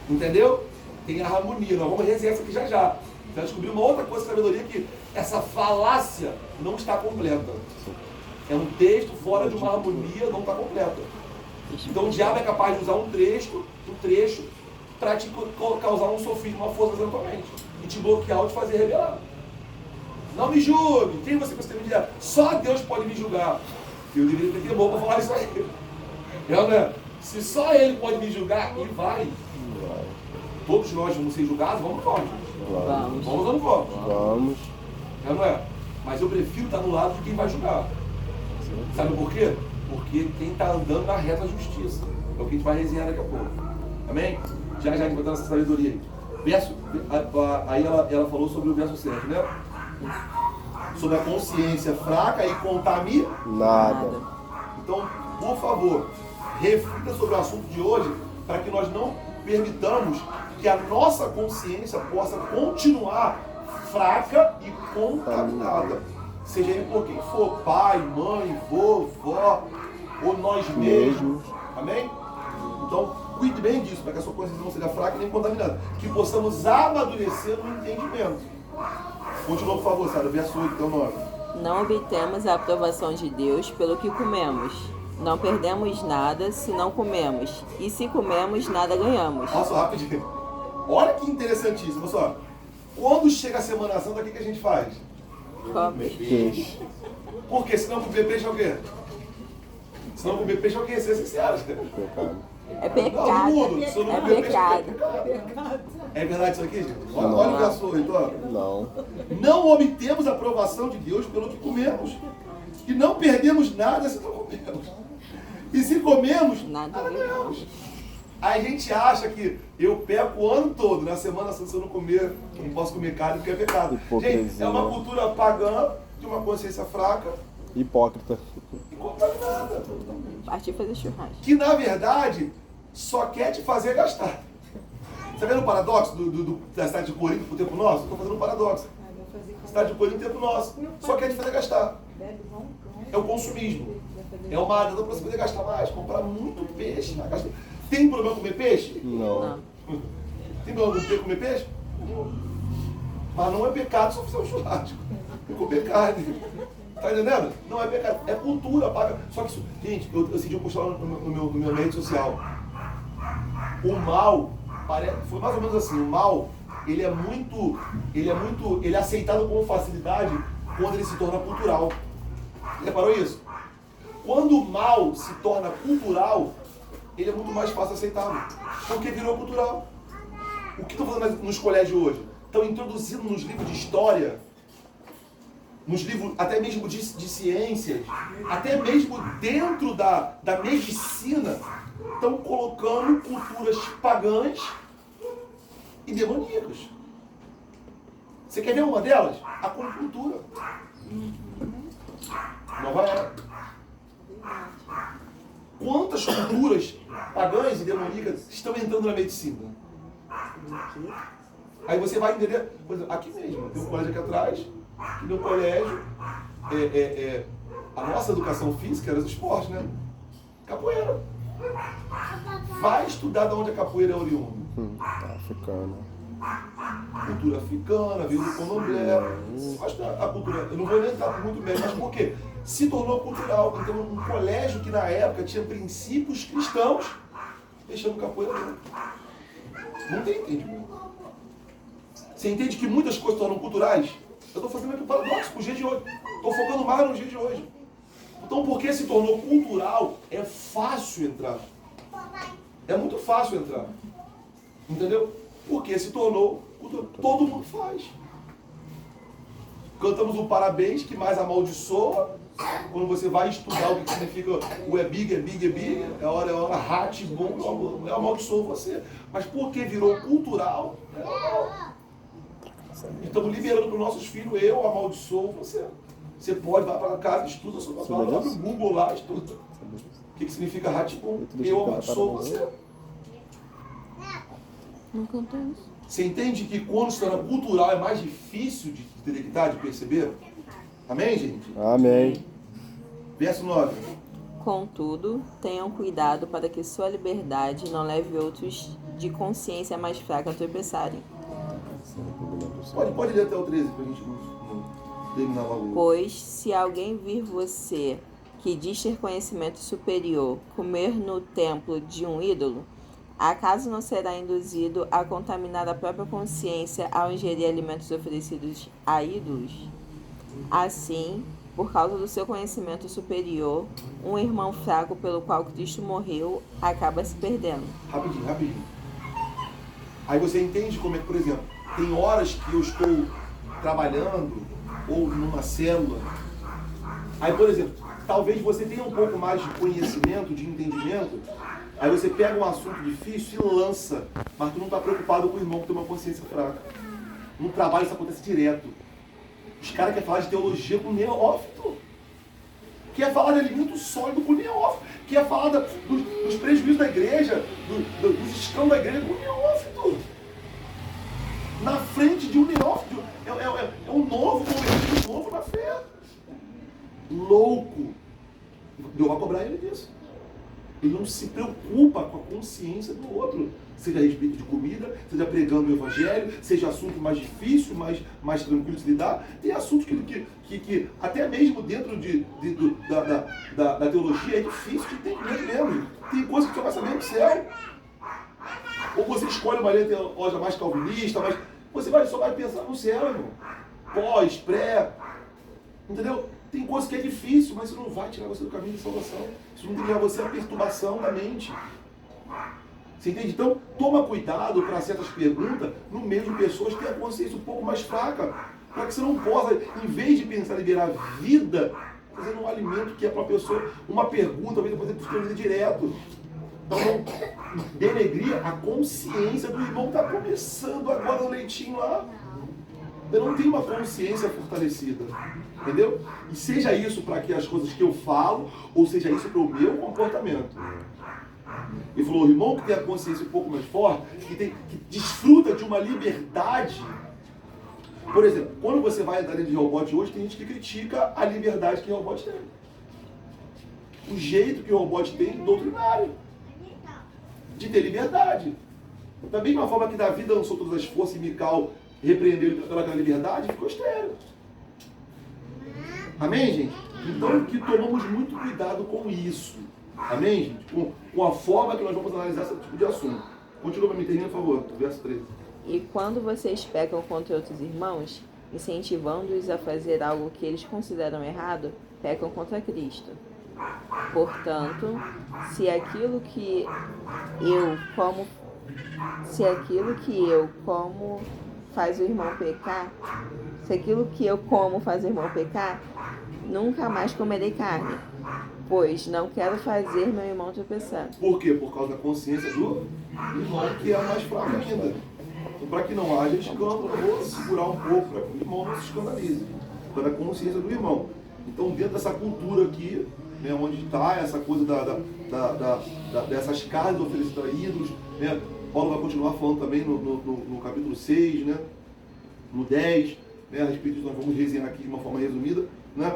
Entendeu? Tem harmonia. Nós vamos resenhar isso aqui já. Você vai descobrir uma outra coisa de sabedoria, que essa falácia não está completa. É um texto fora de uma harmonia, não está completa. Então o diabo é capaz de usar um trecho para te causar um sofisma, uma força na tua mente. E te bloquear ou te fazer rebelar. Não me julgue. Quem você tem me dizer? Só Deus pode me julgar. Eu deveria ter temor para falar isso aí. Né? Se só ele pode me julgar, e vai. Todos nós vamos ser julgados, vamos nós. Vamos. Vamos ou não vamos? Vamos. Não é? Mas eu prefiro estar no lado de quem vai julgar. Sabe por quê? Porque quem está andando na reta da justiça. É o que a gente vai resenhar daqui a pouco. Amém? Já a gente vai dar essa sabedoria aí. Aí ela falou sobre o verso 7, né? Sobre a consciência fraca e contamina Nada. Então, por favor, reflita sobre o assunto de hoje para que nós não permitamos que a nossa consciência possa continuar fraca e contaminada. Seja ele por quem for, pai, mãe, vovó, ou nós mesmos. Amém? Então, cuide bem disso, para que a sua consciência não seja fraca e nem contaminada. Que possamos amadurecer no entendimento. Continua, por favor, Sara, verso 8, então 9. Não obtemos a aprovação de Deus pelo que comemos. Não perdemos nada se não comemos. E se comemos, nada ganhamos. Olha só, rapidinho. Olha que interessantíssimo, pessoal. Quando chega a Semana Santa, o que a gente faz? Come. Peixe. Porque se não comer peixe é o quê? Se não comer peixe é o quê? Ser sincero. Pecado. É Não, pecado. no mundo. Se eu não É comer pecado. peixe, é pecado. É verdade isso aqui, gente? Olha o verso 8, ó. Não. Não obtemos a aprovação de Deus pelo que comemos. E não perdemos nada se não comemos. E se comemos, Nada ganhamos. A gente acha que eu peco o ano todo, na Semana Santa, se eu não comer, eu não posso comer carne porque é pecado. Hipocrisia. Gente, é uma cultura pagã, de uma consciência fraca Hipócrita. e contaminada. Partir fazer churrasco. Que na verdade só quer te fazer gastar. Você vendo o paradoxo da cidade de Corinto pro tempo nosso? Estou fazendo um paradoxo. Cidade de Corinto tempo nosso. Só quer te fazer gastar. É o consumismo. É uma adenda para você poder gastar mais, comprar muito peixe. Gastar. Tem problema comer peixe? Não. Tem problema comer peixe? Mas não é pecado só fazer um churrasco. E comer carne. Tá entendendo? Não é pecado. É cultura, paga. Só que isso. Gente, eu decidi postar no meu rede social. O mal, foi mais ou menos assim, o mal, ele é aceitado com facilidade quando ele se torna cultural. Reparou isso? Quando o mal se torna cultural, ele é muito mais fácil aceitável, porque virou cultural. O que estão fazendo nos colégios hoje? Estão introduzindo nos livros de história, nos livros até mesmo de ciências, até mesmo dentro da medicina, estão colocando culturas pagãs e demoníacas. Você quer ver uma delas? A acupuntura. Nova Era. Quantas culturas pagãs e demoníacas estão entrando na medicina? Aí você vai entender, por exemplo, aqui mesmo, tem um colégio aqui atrás, que no colégio, a nossa educação física era do esporte, né? Capoeira. Vai estudar de onde a capoeira é oriunda. Africana. Cultura africana, veio do candomblé. Vai estudar a cultura. Eu não vou nem entrar muito bem, mas por quê? Se tornou cultural. Então, um colégio que na época tinha princípios cristãos, deixando capoeira dentro. Não tem entendimento. Você entende que muitas coisas se tornam culturais? Eu estou fazendo aqui um paradoxo para o dia de hoje. Estou focando mais no dia de hoje. Então, porque se tornou cultural, é fácil entrar. É muito fácil entrar. Entendeu? Porque se tornou cultural. Todo mundo faz. Cantamos um parabéns que mais amaldiçoa. Quando você vai estudar o que significa o é big, é hora, rat, bom, eu amaldiçoo você. Mas porque virou cultural, é normal. Estamos liberando para os nossos filhos, eu amaldiçoo você. Você pode, vai para casa, estuda sobre a palavra, abre o Google lá, estuda. O que significa Ratibum? Eu amaldiçoo você. Não cantou isso. Você entende que quando se torna cultural é mais difícil de detectar, de perceber? Amém, gente? Amém. Verso 9. Contudo, tenham cuidado para que sua liberdade não leve outros de consciência mais fraca a tropeçarem. Pode ler até o 13 para a gente não terminar logo. Pois, se alguém vir você, que diz ter conhecimento superior, comer no templo de um ídolo, acaso não será induzido a contaminar a própria consciência ao ingerir alimentos oferecidos a ídolos? Assim, por causa do seu conhecimento superior, um irmão fraco pelo qual Cristo morreu acaba se perdendo. Rapidinho. Aí você entende como é que, por exemplo, tem horas que eu estou trabalhando ou numa célula. Aí, por exemplo, talvez você tenha um pouco mais de conhecimento, de entendimento. Aí você pega um assunto difícil e lança, mas tu não está preocupado com o irmão que tem uma consciência fraca. No trabalho isso acontece direto. Os caras querem falar de teologia com neófito. Quer falar de alimento sólido com neófito. Quer falar dos prejuízos da igreja, dos escândalos da igreja com neófito. Na frente de um neófito. É um novo convertido, novo na fé. Louco. Deus vai cobrar ele disso. Ele não se preocupa com a consciência do outro. Seja a respeito de comida, seja pregando o evangelho, seja assunto mais difícil, mais tranquilo de se lidar. Tem assuntos que até mesmo dentro da teologia é difícil de entender mesmo. Tem coisas que você vai saber no céu. Ou você escolhe uma loja mais calvinista, mas você só vai pensar no céu, irmão. Pós, pré, entendeu? Tem coisa que é difícil, mas isso não vai tirar você do caminho de salvação. Isso não vai tirar você a perturbação da mente. Você entende? Então, toma cuidado para certas perguntas no meio de pessoas que têm a consciência um pouco mais fraca. Para que você não possa, em vez de pensar em liberar vida, fazendo um alimento que é para a pessoa, uma pergunta, talvez depois você precisa direto. Então, não denegrir a consciência do irmão que está começando agora o leitinho lá. Eu não tenho uma consciência fortalecida. Entendeu? E seja isso para que as coisas que eu falo, ou seja isso para o meu comportamento. Ele falou, o irmão que tem a consciência um pouco mais forte, que desfruta de uma liberdade. Por exemplo, quando você vai entrar dentro de robot hoje, tem gente que critica a liberdade que o robot tem. O jeito que o robot tem doutrinário. De ter liberdade. Da mesma forma que Davi lançou todas as forças e Mical repreendeu ele pelaquela liberdade, ficou estéril. Amém, gente? Então, que tomamos muito cuidado com isso. Amém, gente? Com a forma que nós vamos analisar esse tipo de assunto. Continua para mim, termina, por favor, verso 13. E quando vocês pecam contra outros irmãos, incentivando-os a fazer algo que eles consideram errado, pecam contra Cristo. Portanto, se aquilo que eu como faz o irmão pecar, se aquilo que eu como faz o irmão pecar, nunca mais comerei carne, pois não quero fazer meu irmão tropeçar. Por quê? Por causa da consciência do irmão que é mais fraco ainda. Então, para que não haja escândalo, eu vou segurar um pouco para que o irmão não se escandalize. Para a consciência do irmão. Então, dentro dessa cultura aqui, né, onde está essa coisa dessas carnes oferecidas a ídolos, né, Paulo vai continuar falando também no capítulo 6, né, no 10, né, a respeito disso nós vamos resenhar aqui de uma forma resumida, né?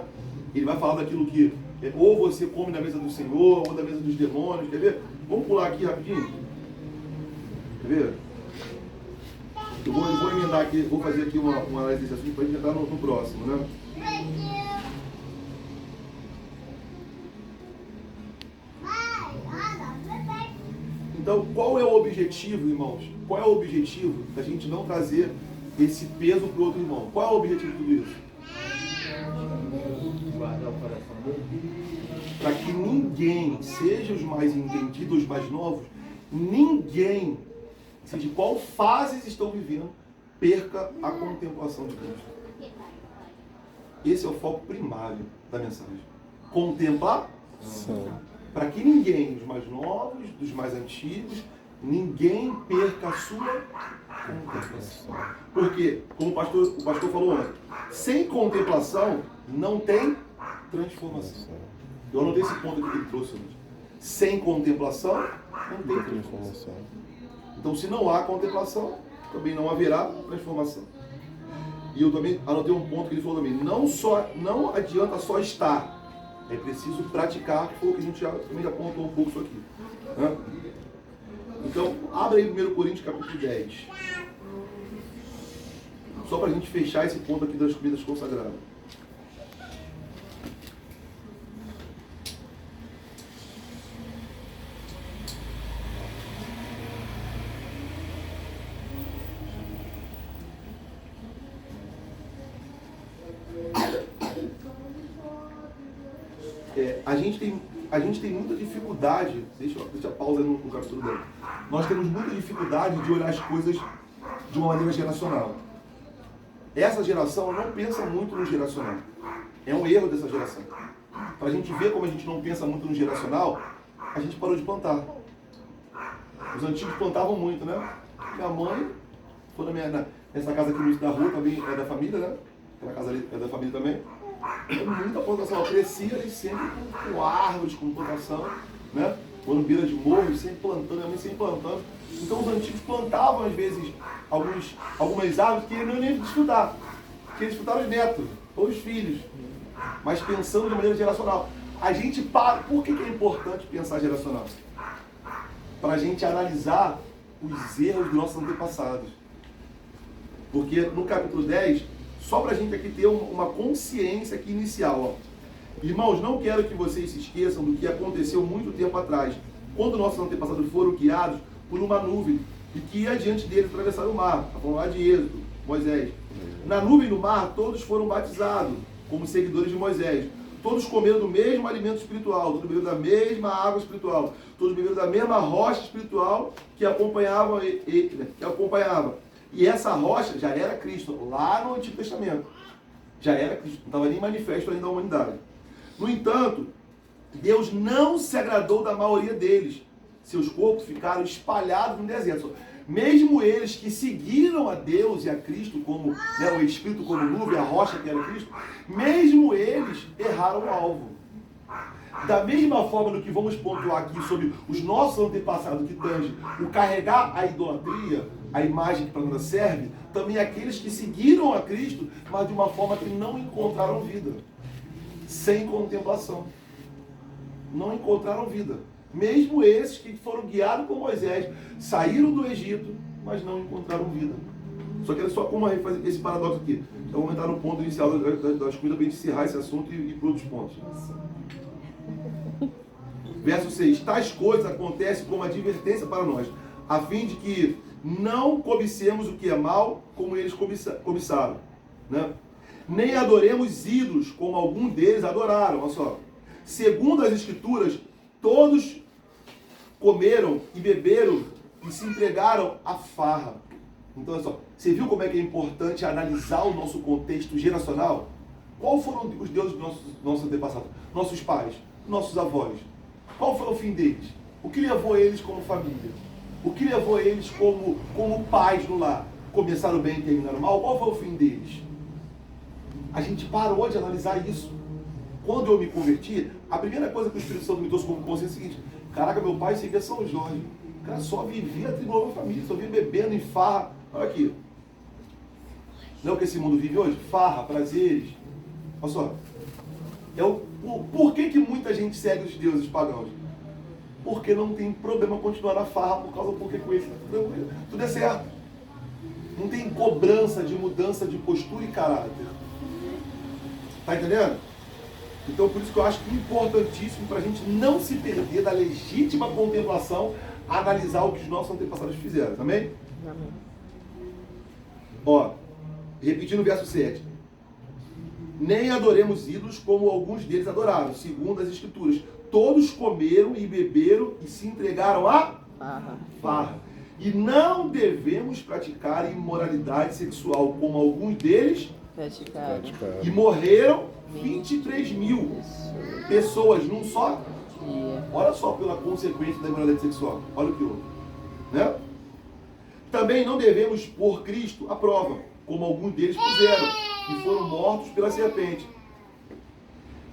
Ele vai falar daquilo que ou você come na mesa do Senhor, ou na mesa dos demônios, quer ver? Vamos pular aqui rapidinho. Quer ver? Eu vou emendar aqui, vou fazer aqui uma análise desse assunto para a gente entrar no próximo, né? Então, qual é o objetivo, irmãos? Qual é o objetivo da gente não trazer esse peso para o outro irmão? Qual é o objetivo de tudo isso? Guardar o coração dele. Para que ninguém, seja os mais entendidos, os mais novos, ninguém, seja de qual fases estão vivendo, perca a contemplação de Cristo. Esse é o foco primário da mensagem. Contemplar? Sim. Para que ninguém, os mais novos, dos mais antigos, ninguém perca a sua contemplação. Porque, como o pastor falou ontem, sem contemplação não tem transformação. Eu anotei esse ponto aqui que ele trouxe hoje. Sem contemplação não tem transformação. Então, se não há contemplação, também não haverá transformação. E eu também anotei um ponto que ele falou também. Não adianta só estar. É preciso praticar, que foi o que a gente também já apontou um pouco isso aqui. Né? Então, abre aí 1 Coríntios capítulo 10. Só para a gente fechar esse ponto aqui das comidas consagradas. a gente tem muita dificuldade, deixa eu pausa no capítulo 10. Nós temos muita dificuldade de olhar as coisas de uma maneira geracional. Essa geração não pensa muito no geracional. É um erro dessa geração. Para a gente ver como a gente não pensa muito no geracional, a gente parou de plantar. Os antigos plantavam muito, né? Minha mãe foi nessa casa aqui no início da rua, também é da família, né? Aquela casa ali é da família também. Muita plantação. Ela crescia ali sempre com árvores, com plantação, né? Quando beira de morro, sempre plantando, minha mãe sempre plantando. Então os antigos plantavam, às vezes, algumas árvores que não iam nem desfrutar. Que eles desfrutaram os netos, ou os filhos. Mas pensando de maneira geracional. A gente para. Por que é importante pensar geracional? Para a gente analisar os erros dos nossos antepassados. Porque no capítulo 10, só para a gente aqui ter uma consciência aqui inicial. Ó. Irmãos, não quero que vocês se esqueçam do que aconteceu muito tempo atrás, quando nossos antepassados foram guiados por uma nuvem e que ia diante deles atravessar o mar. Está falando lá de Êxodo, Moisés. Na nuvem e no mar, todos foram batizados como seguidores de Moisés. Todos comeram do mesmo alimento espiritual, todos beberam da mesma água espiritual, todos beberam da mesma rocha espiritual que acompanhava. E essa rocha já era Cristo, lá no Antigo Testamento. Já era Cristo, não estava nem manifesto ainda da humanidade. No entanto, Deus não se agradou da maioria deles. Seus corpos ficaram espalhados no deserto. Mesmo eles que seguiram a Deus e a Cristo como, né, o Espírito como nuvem, a rocha que era Cristo, mesmo eles erraram o alvo. Da mesma forma do que vamos pontuar aqui sobre os nossos antepassados que tange o carregar a idolatria, a imagem que para nada serve, também aqueles que seguiram a Cristo, mas de uma forma que não encontraram vida, sem contemplação. Não encontraram vida. Mesmo esses que foram guiados por Moisés, saíram do Egito, mas não encontraram vida. Só que só como fazer esse paradoxo aqui. Eu vou entrar no ponto inicial das coisas para a gente encerrar esse assunto e ir para outros pontos. Verso 6. Tais coisas acontecem como advertência para nós, a fim de que não cobicemos o que é mal, como eles cobiçaram. Né? Nem adoremos ídolos, como alguns deles adoraram. Olha só. Segundo as Escrituras, todos comeram e beberam e se entregaram à farra. Então, olha só, você viu como é que é importante analisar o nosso contexto geracional? Qual foram os deuses dos nossos antepassados? Nossos pais, nossos avós. Qual foi o fim deles? O que levou eles como família? O que levou eles como pais no lar? Começaram bem e terminaram mal? Qual foi o fim deles? A gente parou de analisar isso. Quando eu me converti, a primeira coisa que o Espírito Santo me trouxe como consciência é o seguinte: caraca, meu pai seguia São Jorge. O cara só vivia atribulando a família, só vivia bebendo em farra. Olha aqui. Não é o que esse mundo vive hoje? Farra, prazeres. Olha só. Por que muita gente segue os deuses pagãos? Porque não tem problema continuar na farra por causa do porquê com isso. Tudo é certo. Não tem cobrança de mudança de postura e caráter. Tá entendendo? Então, por isso que eu acho que é importantíssimo para a gente não se perder da legítima contemplação, analisar o que os nossos antepassados fizeram. Amém? Amém. Ó, repetindo o verso 7. Nem adoremos ídolos como alguns deles adoraram, segundo as Escrituras. Todos comeram e beberam e se entregaram à farra. E não devemos praticar imoralidade sexual, como alguns deles praticaram. E morreram 23 mil pessoas num só. Olha só pela consequência da imoralidade sexual. Olha o que houve. Né? Também não devemos pôr Cristo à prova, como alguns deles fizeram, e foram mortos pela serpente.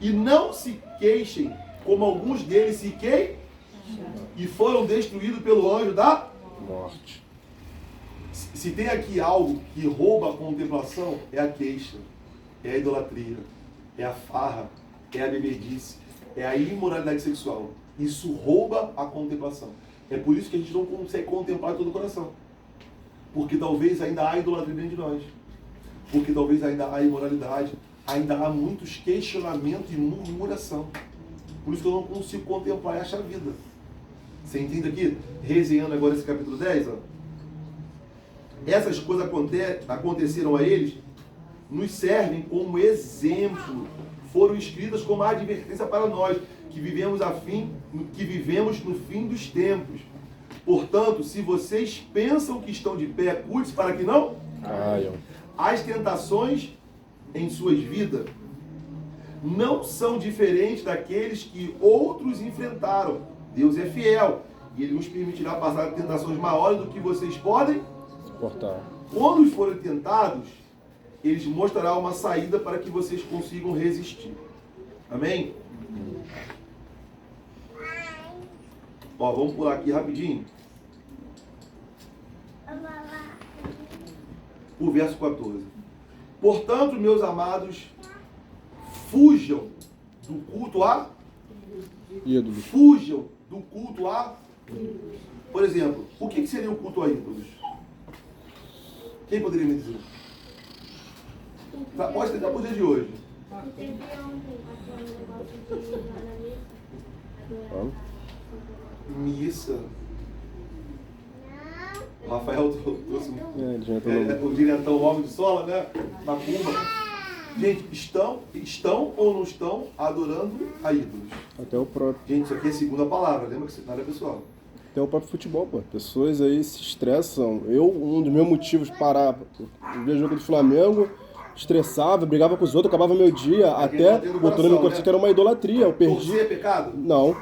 E não se queixem, como alguns deles se queixam, e foram destruídos pelo anjo da morte. Se tem aqui algo que rouba a contemplação, é a queixa, é a idolatria, é a farra, é a bebedice, é a imoralidade sexual. Isso rouba a contemplação. É por isso que a gente não consegue contemplar todo o coração. Porque talvez ainda há idolatria dentro de nós. Porque talvez ainda há imoralidade, ainda há muitos questionamentos e murmuração. Por isso que eu não consigo contemplar e achar vida. Você entende aqui? Resenhando agora esse capítulo 10, ó. Essas coisas aconteceram a eles nos servem como exemplo, foram escritas como advertência para nós, que vivemos no fim dos tempos. Portanto, se vocês pensam que estão de pé, cuide-se para que não Caiam. as tentações em suas vidas não são diferentes daqueles que outros enfrentaram. Deus é fiel e Ele nos permitirá passar tentações maiores do que vocês podem Suportar. Quando forem tentados, eles mostrarão uma saída para que vocês consigam resistir. Amém? Ó, vamos pular aqui rapidinho. O verso 14. Portanto, meus amados, fujam do culto a... Ídolos. Fujam do culto a... Por exemplo, o que seria o culto a ídolos? Quem poderia me dizer? Pode tentar pro dia de hoje. Missa. O Rafael trouxe o diretão, o homem de sola, né? Na Puma. Gente, estão ou não estão adorando a ídolos? Até o próprio. Gente, isso aqui é a segunda palavra, lembra que você nada é pessoal. Até o próprio futebol, pô. Pessoas aí se estressam. Um dos meus motivos para ver jogo do Flamengo, estressava, brigava com os outros, acabava meu dia, até botando no meu coração que era uma idolatria. Eu perdi. Torcer é pecado? Não.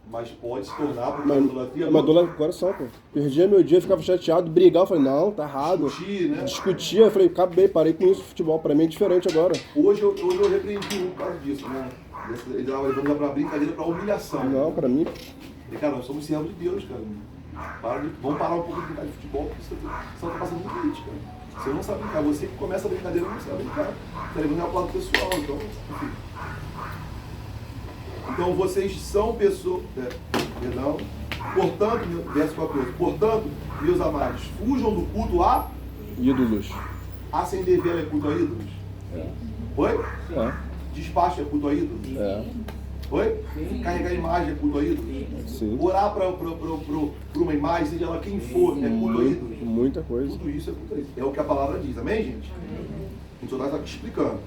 Mas pode se tornar porque é idolatria. Uma idolatria do coração, pô. Perdia meu dia, ficava chateado, brigava, eu falei, não, tá errado. Discutia, eu falei, acabei, parei com isso, futebol, pra mim é diferente agora. Hoje eu repreendi um por causa disso, né? Ele estava levando pra brincadeira, pra humilhação. Não, pra mim. E, cara, nós somos servos de Deus, cara. Vamos parar um pouco de brincar de futebol, porque você tá passando muito limite, cara. Você não sabe brincar. Você que começa a brincadeira não sabe brincar. Tá levando ao lado pessoal, então, enfim. Então vocês são pessoas. Perdão. Portanto, verso 14. Portanto, meus amados, fujam do culto a ídolos. Acender vela é culto a ídolos? É. Oi? É. Despacho é culto a ídolos? É. Oi? Carregar imagem é culto a ídolos? Sim. Orar para uma imagem, seja ela quem for, é culto a ídolos? Muita coisa. Tudo isso é culto a ídolos. É o que a palavra diz, amém, gente? A gente só está aqui explicando.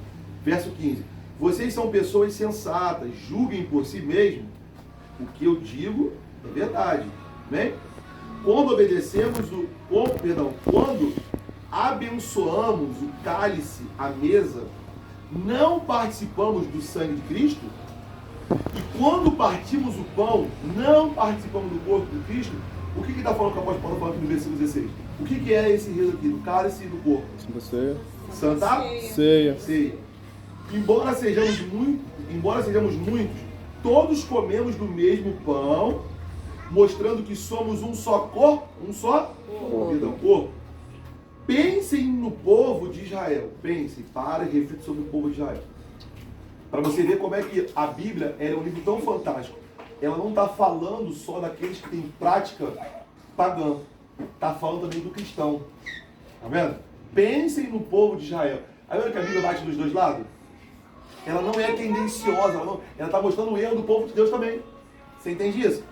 Verso 15. Vocês são pessoas sensatas, julguem por si mesmos. O que eu digo é verdade. Amém? Quando quando abençoamos o cálice, a mesa, não participamos do sangue de Cristo? E quando partimos o pão, não participamos do corpo de Cristo? O que está falando que o apóstolo Paulo fala aqui no versículo 16? O que é esse enredo aqui, do cálice e do corpo? Você. Santa Ceia. Embora sejamos muitos, todos comemos do mesmo pão, mostrando que somos um só corpo. Pensem no povo de Israel. Pensem, para e reflitam sobre o povo de Israel. Para você ver como é que a Bíblia é um livro tão fantástico. Ela não está falando só daqueles que têm prática pagã. Está falando também do cristão. Tá vendo? Pensem no povo de Israel. Aí olha que a Bíblia bate dos dois lados. Ela não é tendenciosa. Ela está mostrando o erro do povo de Deus também. Você entende isso?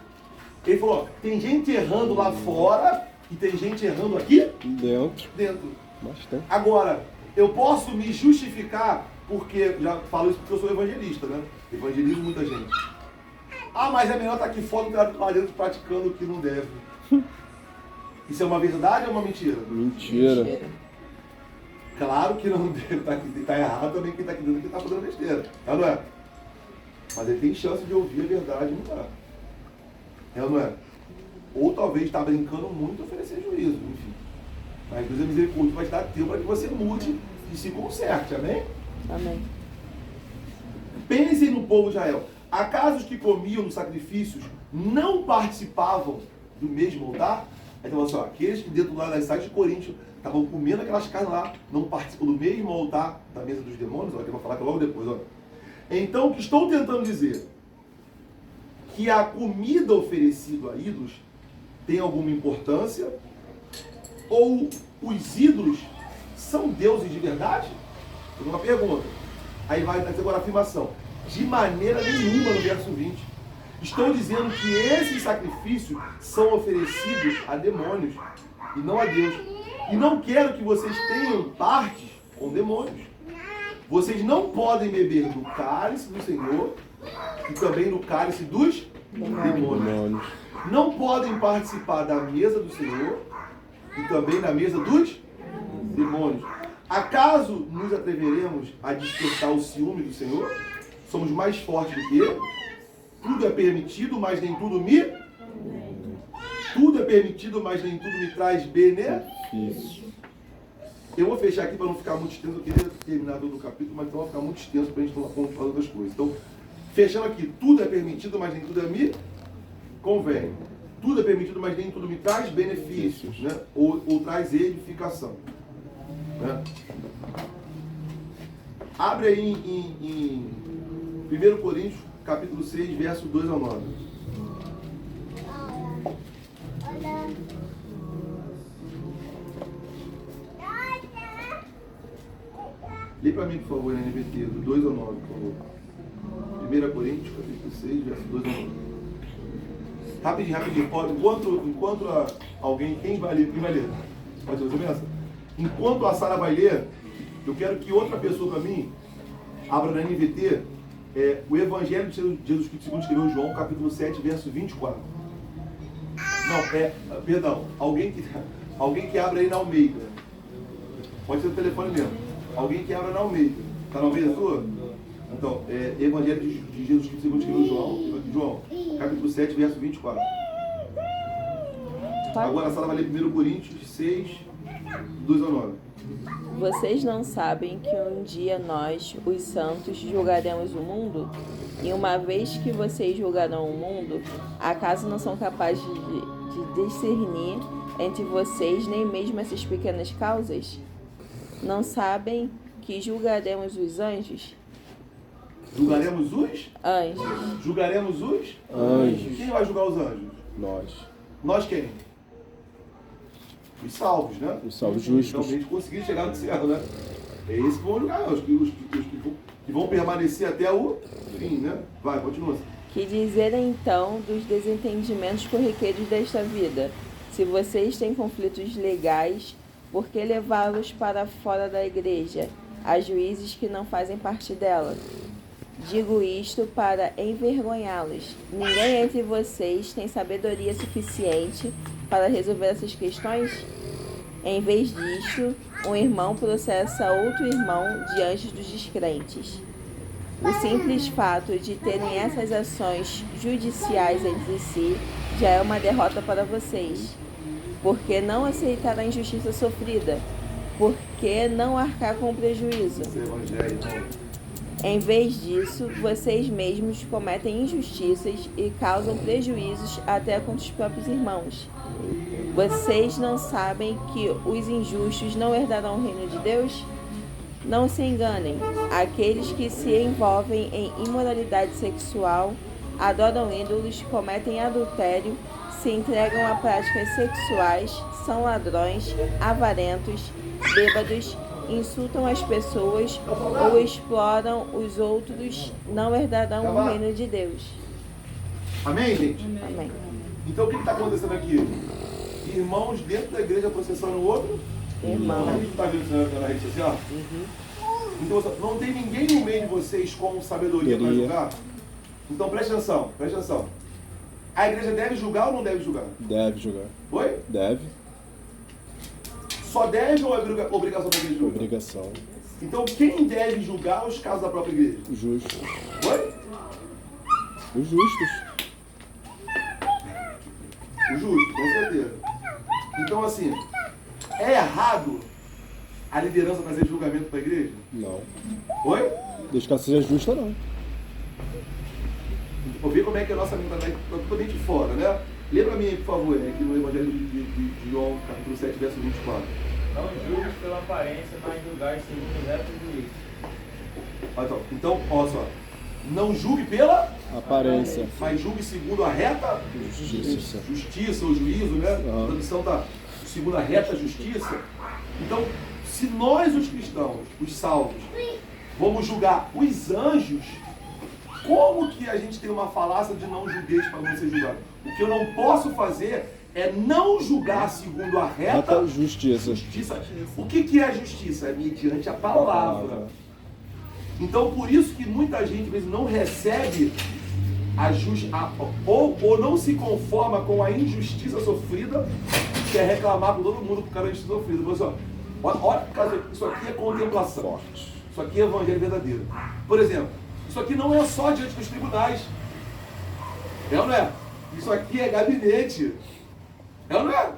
Ele falou, tem gente errando lá fora e tem gente errando aqui dentro. Bastante. Agora, eu posso me justificar porque, já falo isso porque eu sou evangelista, né? Evangelizo muita gente. Ah, mas é melhor estar aqui fora do que lá dentro praticando o que não deve. Isso é uma verdade ou uma mentira? Mentira. Claro que não deve tá errado também quem está aqui dentro que está fazendo besteira. Não é? Mas ele tem chance de ouvir a verdade e mudar. Não é? Ou talvez está brincando muito e oferecer juízo, enfim. Mas Deus é misericórdia, vai te dar tempo para que você mude e se conserte, amém? Amém. Pensem no povo de Israel. Acaso os que comiam nos sacrifícios não participavam do mesmo altar? Então, olha só, aqueles que dentro lá das cidades de Coríntio estavam comendo aquelas carnes lá, não participam do mesmo altar da mesa dos demônios, olha que eu vou falar logo depois, olha. Então, o que estou tentando dizer? Que a comida oferecida a ídolos tem alguma importância? Ou os ídolos são deuses de verdade? Tem uma pergunta. Aí vai fazer agora a afirmação. De maneira nenhuma no verso 20. Estou dizendo que esses sacrifícios são oferecidos a demônios e não a Deus. E não quero que vocês tenham parte com demônios. Vocês não podem beber do cálice do Senhor e também no cálice dos demônios. Não podem participar da mesa do Senhor e também da mesa dos demônios. Acaso nos atreveremos a despertar o ciúme do Senhor? Somos mais fortes do que Ele? Tudo é permitido, mas nem tudo me... Tudo é permitido, mas nem tudo me traz benefício. Eu vou fechar aqui para não ficar muito extenso. Eu queria terminar todo o capítulo, mas então vai ficar muito extenso para a gente falar outras coisas. Então, fechando aqui. Tudo é permitido, mas nem tudo me convém. Tudo é permitido, mas nem tudo me traz benefícios, né? Ou traz edificação. Né? Abre aí em 1 Coríntios, capítulo 6, verso 2 ao 9. Lê para mim, por favor, na NVT, do 2 ao 9, por favor. 1 Coríntios, capítulo 6, verso 2 ao 9. Rapidinho. Enquanto alguém... Quem vai ler? Pode ser você mesmo? Enquanto a Sara vai ler, eu quero que outra pessoa para mim abra na NVT o Evangelho de Jesus Cristo, segundo escreveu João, capítulo 7, verso 24. Não, perdão. Alguém que abra aí na Almeida. Pode ser o telefone mesmo. Alguém que abra na Almeida. Está na Almeida sua? Então, Evangelho de Jesus Cristo, segundo escreveu João, capítulo 7, verso 24. Agora a Sara vai ler 1 Coríntios 6, 2 ao 9. Vocês não sabem que um dia nós, os santos, julgaremos o mundo? E uma vez que vocês julgarão o mundo, acaso não são capazes de discernir entre vocês nem mesmo essas pequenas causas? Não sabem que julgaremos os anjos? Julgaremos os? Anjos. Julgaremos os? Anjos. Quem vai julgar os anjos? Nós. Nós quem? Os salvos, né? Os salvos Então a justos. gente conseguir chegar no céu, né? É esse que vão julgar, os que vão permanecer até o fim, né? Vai, continua. Que dizerem então dos desentendimentos corriqueiros desta vida? Se vocês têm conflitos legais, por que levá-los para fora da igreja, a juízes que não fazem parte dela? Digo isto para envergonhá-los. Ninguém entre vocês tem sabedoria suficiente para resolver essas questões? Em vez disto, um irmão processa outro irmão diante dos descrentes. O simples fato de terem essas ações judiciais entre si já é uma derrota para vocês. Por que não aceitar a injustiça sofrida? Por que não arcar com o prejuízo? Em vez disso, vocês mesmos cometem injustiças e causam prejuízos até contra os próprios irmãos. Vocês não sabem que os injustos não herdarão o reino de Deus? Não se enganem, aqueles que se envolvem em imoralidade sexual, adoram ídolos, cometem adultério, se entregam a práticas sexuais, são ladrões, avarentos, bêbados, insultam as pessoas ou exploram os outros, não herdarão o reino de Deus. Amém, gente? Amém. Então o que está acontecendo aqui? Irmãos dentro da igreja processando o outro? Irmão. A gente está vendo na rede social? Então não tem ninguém no meio de vocês com sabedoria para julgar? Então preste atenção. A igreja deve julgar ou não deve julgar? Deve julgar. Oi? Deve. Só deve ou é obrigação da igreja julgar? Obrigação. Então quem deve julgar os casos da própria igreja? Os justos. Oi? Os justos. O justo, com certeza. Então assim, é errado a liderança fazer julgamento para a igreja? Não. Oi? Desde que ela seja justa, não. Vou ver como é que a nossa mentalidade está totalmente fora, né? Lê para mim, por favor, aqui no Evangelho de João, capítulo 7, verso 24. Não julgues pela aparência, mas julgai segundo o reto do juízo. Olha só. Então, olha só. Não julgue pela Aparência. mas julgue segundo a reta justiça ou juízo, né? A tradução está segundo a reta justiça. Então, se nós, os cristãos, os salvos, vamos julgar os anjos, como que a gente tem uma falácia de não julgueis para não ser julgado? O que eu não posso fazer é não julgar segundo a reta justiça. O que é a justiça? É mediante a palavra. Então, por isso que muita gente, às vezes, não recebe ou não se conforma com a injustiça sofrida, quer reclamar com todo mundo por causa da injustiça sofrida. Pessoal, olha, isso aqui é contemplação. Isso aqui é evangelho verdadeiro. Por exemplo, isso aqui não é só diante dos tribunais. É ou não é? Isso aqui é gabinete. É ou não é?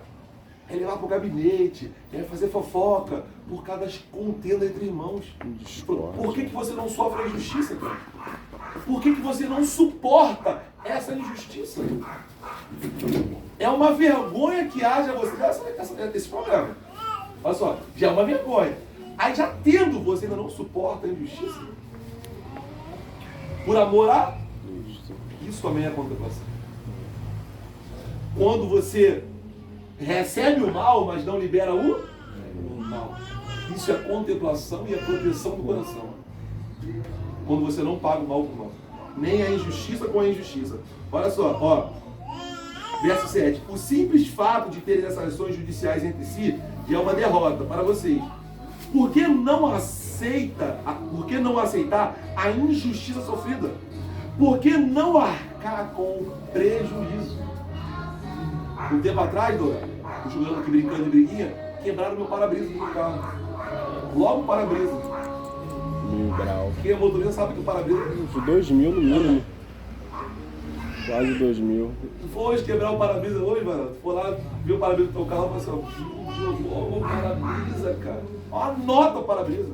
É levar para o gabinete, é fazer fofoca por causa das contendas entre irmãos. Por que você não sofre a injustiça, cara? Por que você não suporta essa injustiça? É uma vergonha que haja você esse problema. Olha só, já é uma vergonha. Aí já tendo, você ainda não suporta a injustiça. Por amor a... Isso também é contemplação. Quando você recebe o mal, mas não libera o mal. Isso é contemplação e é proteção do coração. Quando você não paga o mal com o mal. Nem a injustiça com a injustiça. Olha só, ó. Verso 7. O simples fato de terem essas ações judiciais entre si já é uma derrota para vocês. Por que não aceitar a injustiça sofrida? Por que não arcar com o prejuízo? Um tempo atrás, eu jogando aqui brincando de briguinha, quebraram meu para-brisa do meu carro. Logo o para-brisa. 1000 graus. Quem é motorista sabe que o para-brisa... De 2000 no mínimo. Quase 2000. Tu for hoje quebrar o para-brisa hoje, mano, tu for lá ver o para-brisa do teu carro e fala assim, jogou o para-brisa, cara. Anota o para-brisa.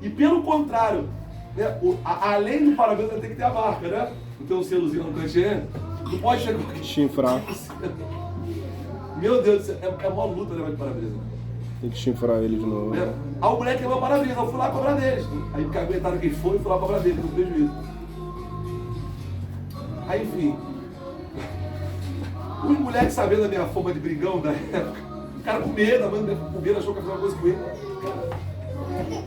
E pelo contrário, né, além do para-brisa tem que ter a marca, né? Não tem um selozinho no cantinho, tu pode chegar aqui. Chinfrar. Meu Deus do céu, é uma luta levar de para-brisa. Tem que chinfrar ele de novo. Aí o moleque quebrou o para-brisa, eu fui lá cobrar deles. Aí me aguentaram quem foi e fui lá cobrar deles, com prejuízo. Aí enfim, os moleques sabendo da minha fama de brigão da época, o cara com medo, a mãe com medo, achou que ia fazer uma coisa com ele. Cara,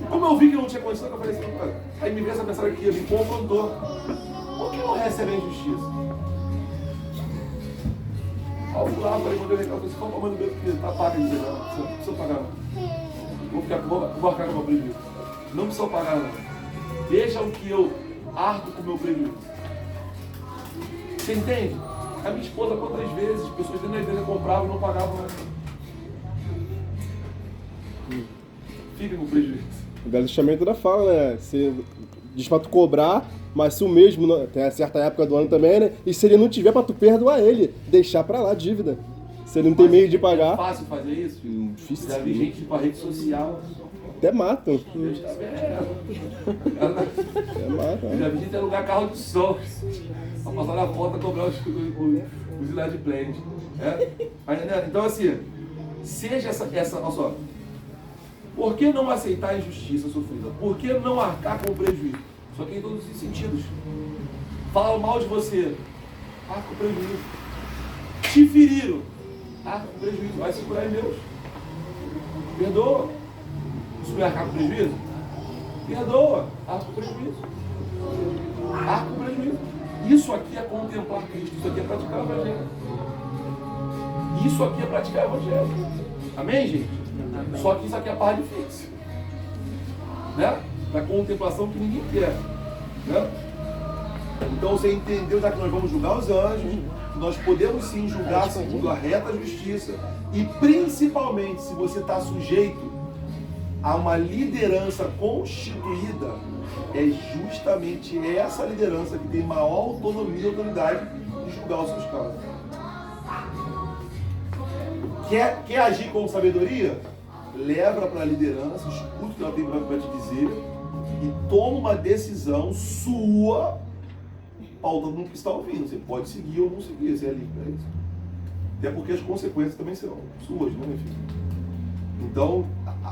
como eu vi que não tinha condição, eu falei assim, cara, aí me veio essa mensagem aqui, me confrontou. Por que não recebe a injustiça? Aí eu fui lá, falei, mandei um recado, falei assim, qual o tamanho do meu filho? Tá pago, não precisa pagar não. Vou arcar com o meu prejuízo. Não precisa pagar não. Deixam que eu arco com o meu prejuízo. Você entende? A minha esposa, quantas vezes, pessoas dentro da igreja compravam e não pagavam nada. Fica com prejuízo. O Velho Testamento ainda fala, né? Você diz pra tu cobrar, mas se o mesmo, tem a certa época do ano também, né? E se ele não tiver pra tu perdoar ele, deixar pra lá a dívida. Se ele não tem meio de pagar. É fácil fazer isso? Difícil. Já vi gente com a rede social. Até matam. Deus tá vendo. Até matam. Já vi gente alugar carro de som. Pra passar na porta e cobrar os inadimplentes. Então assim, seja essa, olha só. Por que não aceitar a injustiça sofrida? Por que não arcar com o prejuízo? Só que em todos os sentidos. Falam mal de você, arca com o prejuízo. Te feriram, arca com o prejuízo. Vai segurar em Deus. Perdoa. Isso não é arcar com o prejuízo? Perdoa, arca com o prejuízo. Arca com o prejuízo. Isso aqui é contemplar Cristo, isso aqui é praticar o Evangelho. Isso aqui é praticar o Evangelho. Amém, gente? Amém. Só que isso aqui é a parte difícil. Né? Da contemplação que ninguém quer. Né? Então você entendeu, já que nós vamos julgar os anjos, nós podemos sim julgar segundo a reta justiça. E principalmente se você está sujeito a uma liderança constituída, é justamente essa liderança que tem maior autonomia e autoridade de julgar os seus casos. Quer agir com sabedoria? Leva para a liderança, escuta o que ela tem para te dizer e toma uma decisão sua, pautando no que está ouvindo. Você pode seguir ou não seguir, você é livre para isso. Até porque as consequências também serão suas, né, meu filho? Então,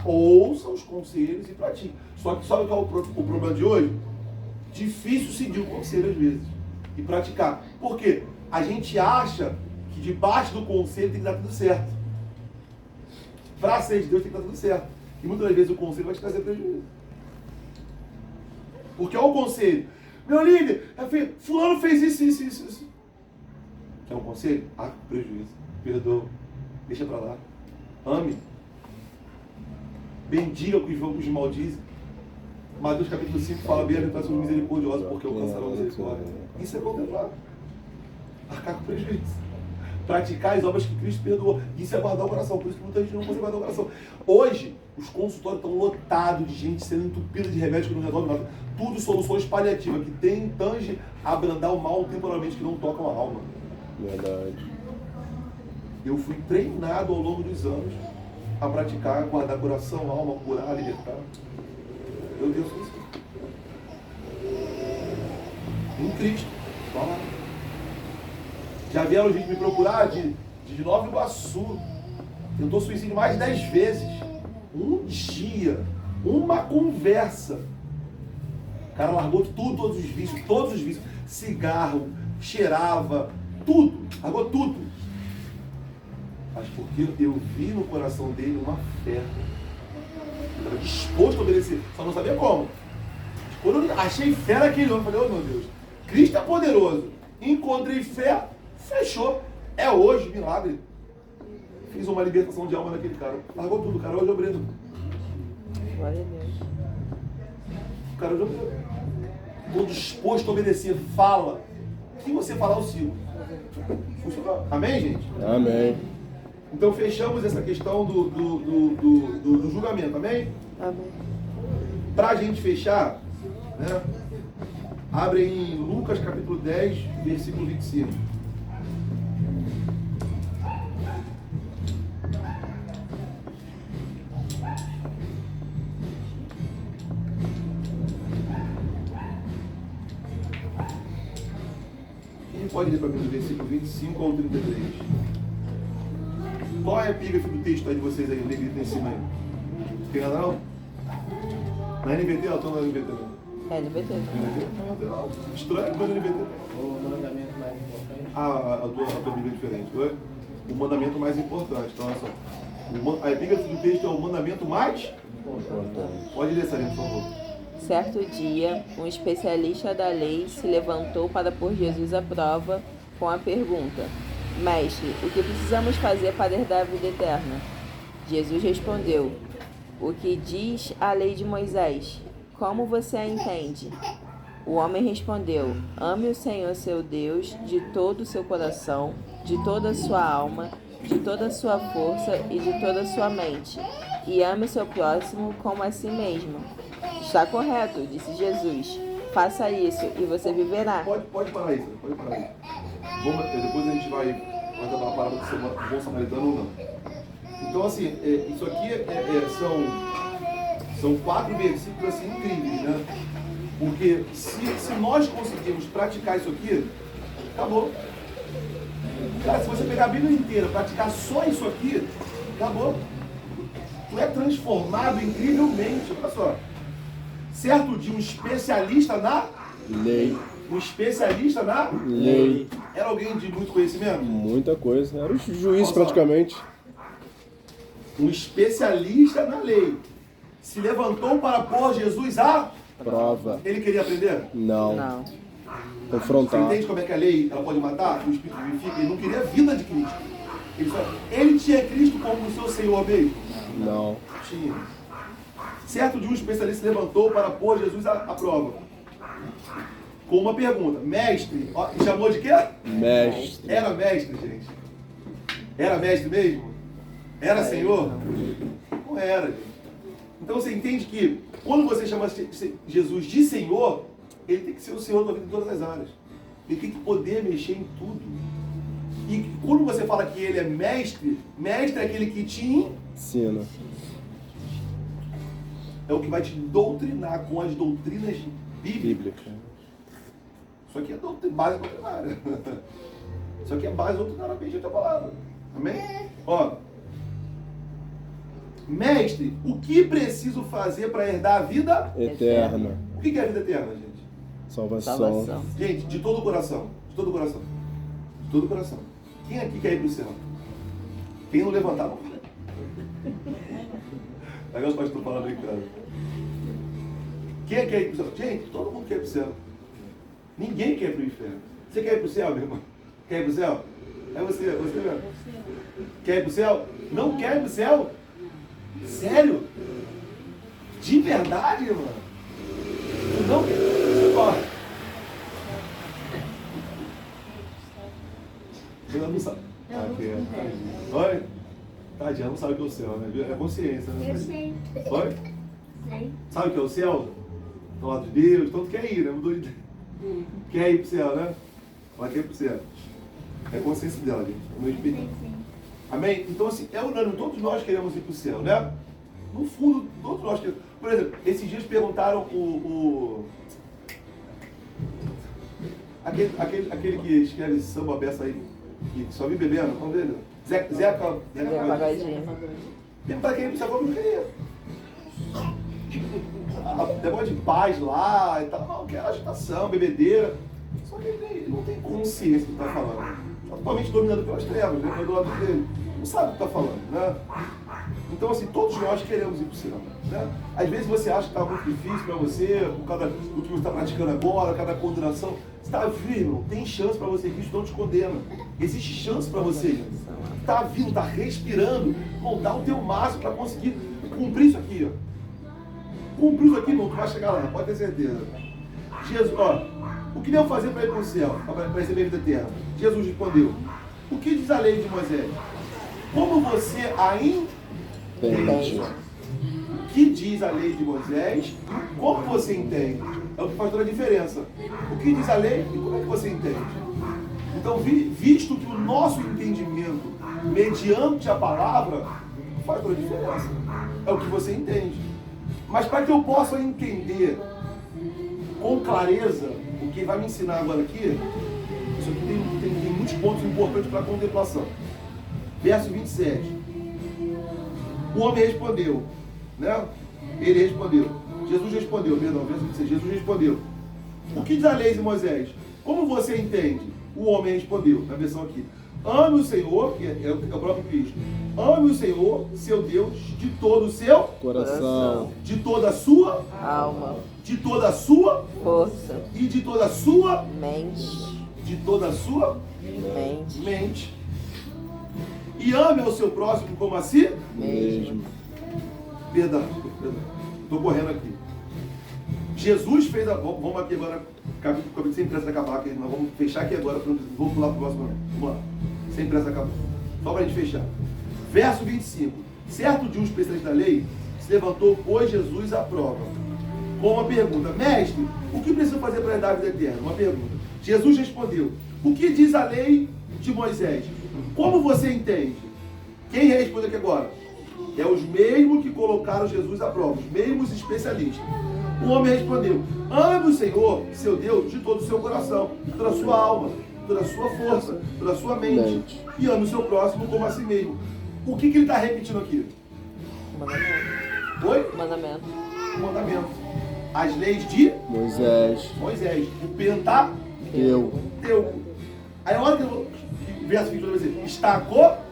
ouça os conselhos e pratique. Só que sabe qual é o problema de hoje? Difícil seguir o conselho às vezes e praticar. Por quê? A gente acha que debaixo do conselho tem que dar tudo certo. Para ser de Deus tem que dar tudo certo. E muitas vezes o conselho vai te trazer prejuízo. Porque olha o conselho. Meu líder, fulano fez isso. Quer um conselho? Ah, prejuízo. Perdoa. Deixa para lá. Ame. Bendiga os maldizem. Mateus capítulo 5 fala: bem-aventurados os misericordiosos, porque alcançarão a misericórdia. Isso é contemplar. Arcar com prejuízo. Praticar as obras que Cristo perdoou. Isso é guardar o coração. Por isso que muita gente não consegue guardar o coração. Hoje, os consultórios estão lotados de gente sendo entupida de remédios que não resolve nada. Tudo soluções paliativas, que tangem a abrandar o mal temporalmente, que não tocam a alma. Verdade. Eu fui treinado ao longo dos anos a praticar, guardar coração, alma, curar, libertar. Eu tenho isso. Em Cristo. Fala. Já vieram gente me procurar de Nova Iguaçu. Tentou suicídio mais de 10 vezes. Um dia, uma conversa. O cara largou tudo, todos os vícios. Cigarro, cheirava, tudo. Largou tudo. Mas porque eu vi no coração dele uma fé. Ele estava disposto a obedecer. Só não sabia como. Quando eu achei fé naquele homem, eu falei: oh meu Deus, Cristo é poderoso. Encontrei fé. Fechou. É hoje, milagre. Fiz uma libertação de alma naquele cara. Largou tudo, cara. Hoje eu brindo. Glória a Deus. O cara hoje eu brindo. Estou disposto a obedecer. Fala. O que você falar, eu sigo. Funcionou. Amém, gente? Amém. Então fechamos essa questão do julgamento. Amém? Amém. Para a gente fechar, né? Abre em Lucas capítulo 10, versículo 25. Quem pode ler para mim do versículo 25 ao 33? Qual é a epígrafe do texto aí de vocês aí? O negrito em cima aí. Tem nada não? Na NVT, ela está na NVT não? É, NVT. Não, estranho, mas NVT. O mandamento mais importante. A tua Bíblia é diferente, não é? O mandamento mais importante. Então, olha só. A epígrafe do texto é o mandamento mais importante. Pode ler, Sarina, por favor. Certo dia, um especialista da lei se levantou para pôr Jesus à prova com a pergunta: Mestre, o que precisamos fazer para herdar a vida eterna? Jesus respondeu: O que diz a lei de Moisés? Como você a entende? O homem respondeu: Ame o Senhor seu Deus de todo o seu coração, de toda a sua alma, de toda a sua força e de toda a sua mente, e ame o seu próximo como a si mesmo. Está correto, disse Jesus. Faça isso e você viverá. Pode parar isso, pode parar aí. Depois a gente vai dar uma palavra do bom samaritano ou não. Então, assim, isso aqui são 4 versículos assim, incríveis, né? Porque se nós conseguirmos praticar isso aqui, acabou. Cara, se você pegar a Bíblia inteira, praticar só isso aqui, acabou. Tu é transformado incrivelmente. Olha só. Certo dia, um especialista na Lei. Um especialista na Lei. Era alguém de muito conhecimento? Muita coisa. Era o juiz Nossa. praticamente. Um especialista na lei. Se levantou para pôr Jesus à Prova. Ele queria aprender? Não. Não. Você Confrontar. entende como é que a lei ela pode matar? O Espírito vivifica. Ele não queria a vida de Cristo. Ele tinha Cristo como o seu Senhor mesmo? Não. Tinha. Certo dia um especialista se levantou para pôr Jesus à prova. Com uma pergunta. Mestre, ó, e chamou de quê? Mestre. Era mestre, gente? Era mestre mesmo? Era Senhor? Não era, gente. Então você entende que quando você chama Jesus de Senhor, ele tem que ser o Senhor da vida em todas as áreas. Ele tem que poder mexer em tudo. E quando você fala que ele é mestre, mestre é aquele que te Ensina. é o que vai te doutrinar com as doutrinas bíblicas. Bíblica. Isso aqui é base doutrinária. Isso aqui é base doutrinária bem de outra palavra. Amém? Ó. Mestre, o que preciso fazer para herdar a vida? Eterna. O que é a vida eterna, gente? Salvação. Gente, de todo o coração. De todo o coração. De todo o coração. Quem aqui quer ir para o céu? Quem não levantar, não vai. Agora o pastor fala brincando. Quem quer ir para o céu? Gente, todo mundo quer ir para o céu. Ninguém quer ir para o inferno. Você quer ir para o céu, meu irmão? Quer ir para o céu? É você mesmo. Quer ir para o céu? Não quer ir para o céu? Sério? De verdade, irmão? Não, ó. Você não sabe. Aqui, oi? Tadinha, não sabe o que é o céu, né? É consciência, né? Eu sei. Oi? Sei. Sabe o que é o céu? Do lado de Deus, então tu quer ir, né? Mudou de ideia. Quer ir pro céu, né? Ela quer ir pro céu. É a consciência dela, gente. O meu espírito. Amém? Então, assim, é unânime. Todos nós queremos ir pro céu, né? No fundo, todos nós queremos. Por exemplo, esses dias perguntaram aquele que escreve samba beça aí, que só vive bebendo, qual dele? Zeca Pagodinho. Perguntaram quem precisa, eu não queria. Negócio de paz lá e tal, não, quer agitação, bebedeira. Só que ele não tem consciência do que está falando. Totalmente dominado pelas trevas, né? Do lado dele. Não sabe o que está falando, né? Então, assim, todos nós queremos ir para o céu, né? Às vezes você acha que está muito difícil para você, por causa do que você está praticando agora, cada condenação. Você está vivo, tem chance para você, Cristo não te condena. Existe chance para você. Está vivo, está respirando. Irmão, dá o teu máximo para conseguir cumprir isso aqui, ó. Cumprir isso aqui, irmão, tu vai chegar lá, pode ter certeza. Jesus, ó, o que devo fazer para ir para o céu, para receber a vida eterna? Jesus respondeu, o que diz a lei de Moisés? Como você ainda entende? O que diz a lei de Moisés? Como você entende? É o que faz toda a diferença. O que diz a lei e como é que você entende? Então, visto que o nosso entendimento, mediante a palavra, faz toda a diferença. É o que você entende. Mas para que eu possa entender com clareza o que vai me ensinar agora aqui, isso aqui tem muitos pontos importantes para a contemplação. Verso 27. O homem respondeu, né? Ele respondeu. Jesus respondeu, perdão, verso 26. Jesus respondeu. O que diz a lei de Moisés? Como você entende? O homem respondeu, na versão aqui. Ame o Senhor, que é o próprio Cristo. Ame o Senhor, seu Deus, de todo o seu Coração. de toda a sua Alma. de toda a sua Força. e de toda a sua Mente. de toda a sua Mente. mente. E ame ao seu próximo como a si Mesmo. Perdão. Estou correndo aqui. Jesus fez a... Vamos aqui agora, capítulo sem pressa de acabar, que nós vamos fechar aqui agora, vamos pular para o próximo. Vamos lá. Sem pressa de acabar. Só para a gente fechar. Verso 25. Certo de um especialista da lei, se levantou, pois Jesus à prova. Com uma pergunta. Mestre, o que preciso fazer para herdar a vida eterna? Uma pergunta. Jesus respondeu. O que diz a lei de Moisés? Como você entende? Quem responde aqui agora? É os mesmos que colocaram Jesus à prova, os mesmos especialistas. O homem respondeu, ame o Senhor, seu Deus, de todo o seu coração, toda a sua alma, toda a sua força, toda a sua mente. E ame o seu próximo como a si mesmo. O que ele está repetindo aqui? Mandamento. Oi? Mandamento. O mandamento. As leis de Moisés. Moisés. O Pentateuco. Eu. Aí a hora que o verso 22 vai dizer, está correto.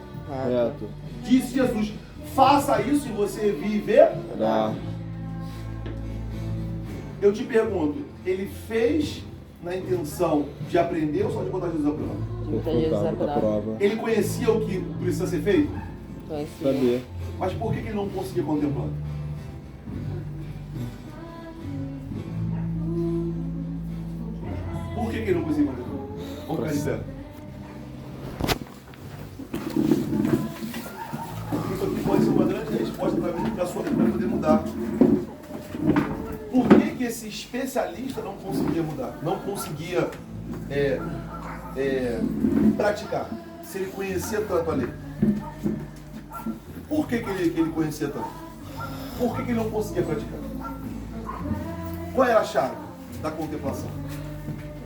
Reto. Disse Jesus, faça isso e você viverá. Eu te pergunto, ele fez na intenção de aprender ou só de botar Jesus à prova? Botar Jesus à prova. Ele conhecia o que precisa ser feito? Conhecia. Saber. Mas por que ele não conseguia contemplar? Por que ele não conseguia contemplar? Vamos ficar de pé. Isso aqui pode ser uma grande resposta para a sua vida, para poder mudar. Por que esse especialista não conseguia mudar? Não conseguia praticar? Se ele conhecia tanto a lei. Por que ele conhecia tanto? Por que ele não conseguia praticar? Qual era a chave da contemplação?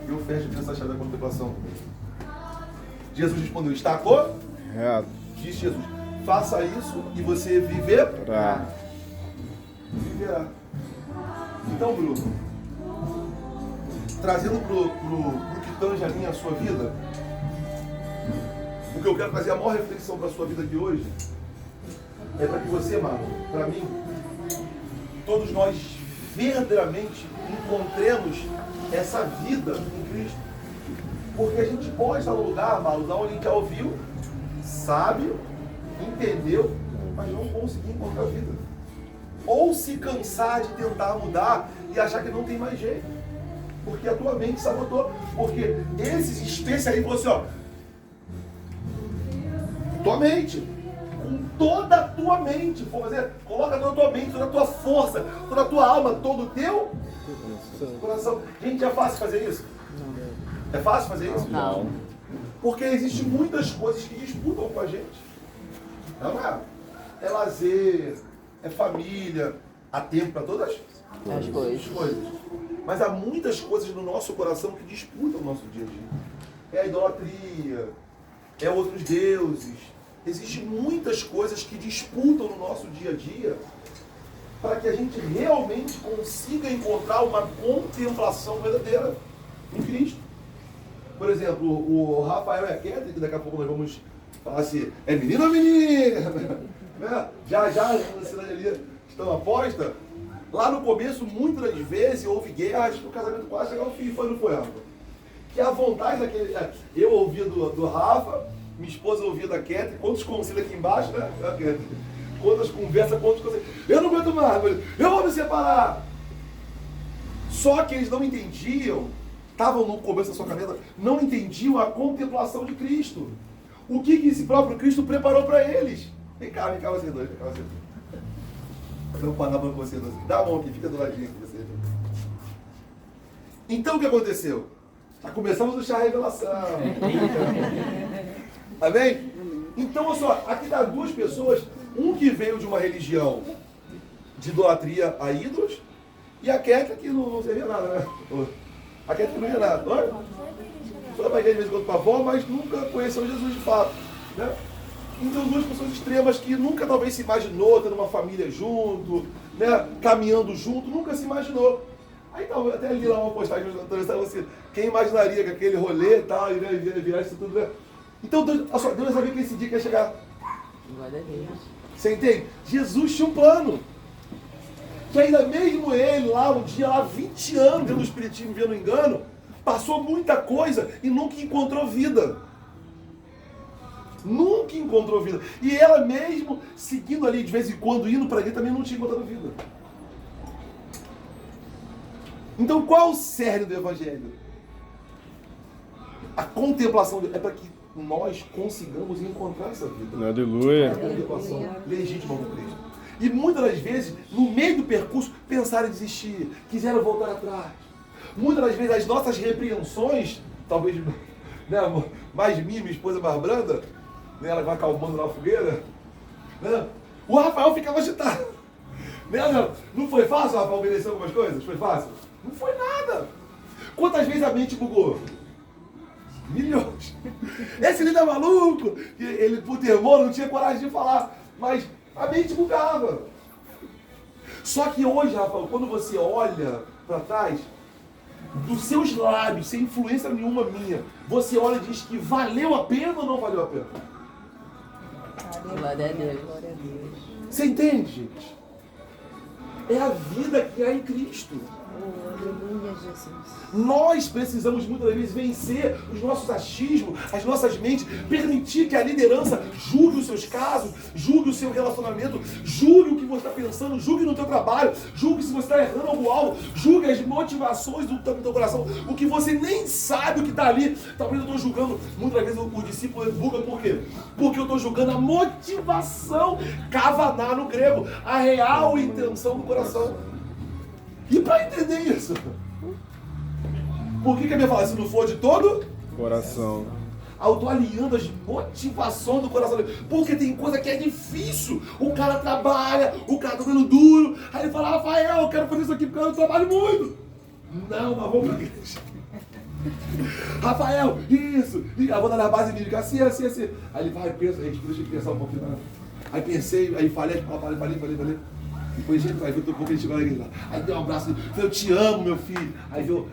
Eu fecho essa chave da contemplação. Jesus respondeu, está correto? Disse Jesus, faça isso e você viverá. Viverá. Então, Bruno, trazendo pro que tange a minha, a sua vida, o que eu quero fazer a maior reflexão para a sua vida de hoje é para que você, mano, para mim, todos nós verdadeiramente encontremos essa vida em Cristo. Porque a gente pode estar no lugar, Marlos, onde a gente já ouviu, sabe, entendeu, mas não conseguiu encontrar a vida. Ou se cansar de tentar mudar e achar que não tem mais jeito. Porque a tua mente sabotou. Porque esses especialistas falam assim, ó. Tua mente. Com toda a tua mente. Coloca toda a tua mente, toda a tua força, toda a tua alma, todo o teu coração. Gente, é fácil fazer isso? Não. É fácil fazer isso? Não. Porque existem muitas coisas que disputam com a gente. Não é? É lazer, é família, há tempo para todas as coisas. Mas há muitas coisas no nosso coração que disputam o nosso dia a dia. É a idolatria, é outros deuses. Existem muitas coisas que disputam no nosso dia a dia para que a gente realmente consiga encontrar uma contemplação verdadeira em Cristo. Por exemplo, o Rafael e a Ketty, que daqui a pouco nós vamos falar assim, é menino ou menina? Né? Já na cidade ali estão aposta. Lá no começo, muitas das vezes, houve guerras, o casamento quase chegou ao fim, não foi, Rafa? Que a vontade daquele... Eu ouvia do Rafa, minha esposa ouvia da Ketty, quantos conselhos aqui embaixo, né? Quantas conversas, quantos conselhos. Eu não aguento mais, eu vou me separar. Só que eles não entendiam, estavam no começo da sua caminhada, não entendiam a contemplação de Cristo. O que esse próprio Cristo preparou para eles. Vem cá, vocês dois, Não parar com você, dá a mão aqui, fica do ladinho aqui você. Então o que aconteceu? Já começamos o chá revelação. Tá bem? Então, olha só, aqui tá duas pessoas, um que veio de uma religião de idolatria a ídolos, e a Ketty que não servia nada, né? A Ketty que não ia nada. Foi pra igreja de vez em quando com a avó, mas nunca conheceu Jesus de fato. Né? Então, duas pessoas extremas que nunca talvez se imaginou tendo uma família junto, né? Caminhando junto, nunca se imaginou. Aí talvez até li lá uma postagem assim, quem imaginaria que aquele rolê e tal, iria virar isso tudo, né? Então Deus sabia que esse dia que ia chegar. Glória a Deus. Você entende? Jesus tinha um plano. Que ainda mesmo ele lá, um dia lá, 20 anos dentro do espiritismo, vendo engano, passou muita coisa e nunca encontrou vida. Nunca encontrou vida. E ela mesmo, seguindo ali de vez em quando, indo para ali, também não tinha encontrado vida. Então qual o cerne do Evangelho? A contemplação é para que nós consigamos encontrar essa vida. Aleluia. A contemplação legítima com Cristo. E muitas das vezes, no meio do percurso, pensaram em desistir, quiseram voltar atrás. Muitas das vezes as nossas repreensões, talvez, né, mais minha esposa mais branda, né, ela vai acalmando na fogueira, né, o Rafael ficava agitado. Né, não foi fácil, Rafael, obedecer algumas coisas? Foi fácil? Não foi nada. Quantas vezes a mente bugou? Milhões. Esse líder é maluco, ele por temor não tinha coragem de falar, mas a mente bugava. Só que hoje, Rafael, quando você olha para trás, dos seus lábios, sem influência nenhuma minha, você olha e diz que valeu a pena ou não valeu a pena? Glória a Deus. Você entende, gente? É a vida que há em Cristo. Aleluia, Jesus. Nós precisamos muitas vezes vencer os nossos achismos, as nossas mentes, permitir que a liderança julgue os seus casos, julgue o seu relacionamento, julgue o que você está pensando, julgue no teu trabalho, julgue se você está errando algum alvo, julgue as motivações do teu coração, o que você nem sabe o que está ali. Talvez eu estou julgando, muitas vezes o discípulo buga, por quê? Porque eu estou julgando a motivação, kavaná no grego, a real intenção do coração. E para entender isso, por que a Bíblia fala, se não for de todo Coração. Eu estou alinhando as motivações do coração dele. Porque tem coisa que é difícil. O cara trabalha, o cara está dando duro. Aí ele fala, Rafael, eu quero fazer isso aqui porque eu trabalho muito. Não, mas vamos para a igreja. Rafael, isso. Eu vou dar na base mídica, assim. Aí ele vai, pensa, deixa eu pensar um pouquinho. Aí pensei, aí falei. Depois aí foi um pouco ele chegou na igreja lá. Aí deu um abraço, falei, eu te amo, meu filho. Aí eu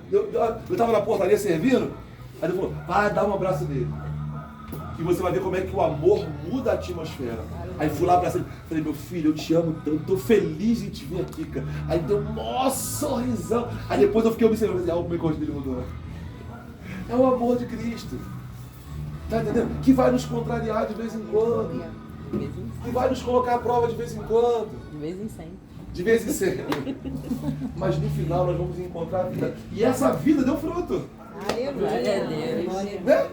tava na portaria servindo, aí ele falou, vai dar um abraço nele. E você vai ver como é que o amor muda a atmosfera. Aí fui lá pra ele, falei, meu filho, eu te amo tanto, tô feliz em te ver aqui, cara. Aí deu um maior sorrisão. Aí depois eu fiquei observando assim, como é que o rosto dele mudou. É o amor de Cristo. Tá entendendo? Que vai nos contrariar de vez em quando. Que vai nos colocar à prova de vez em quando. De vez em sempre. de vez em sempre. Mas no final nós vamos encontrar a vida. E essa vida deu fruto. Glória a Deus. Né?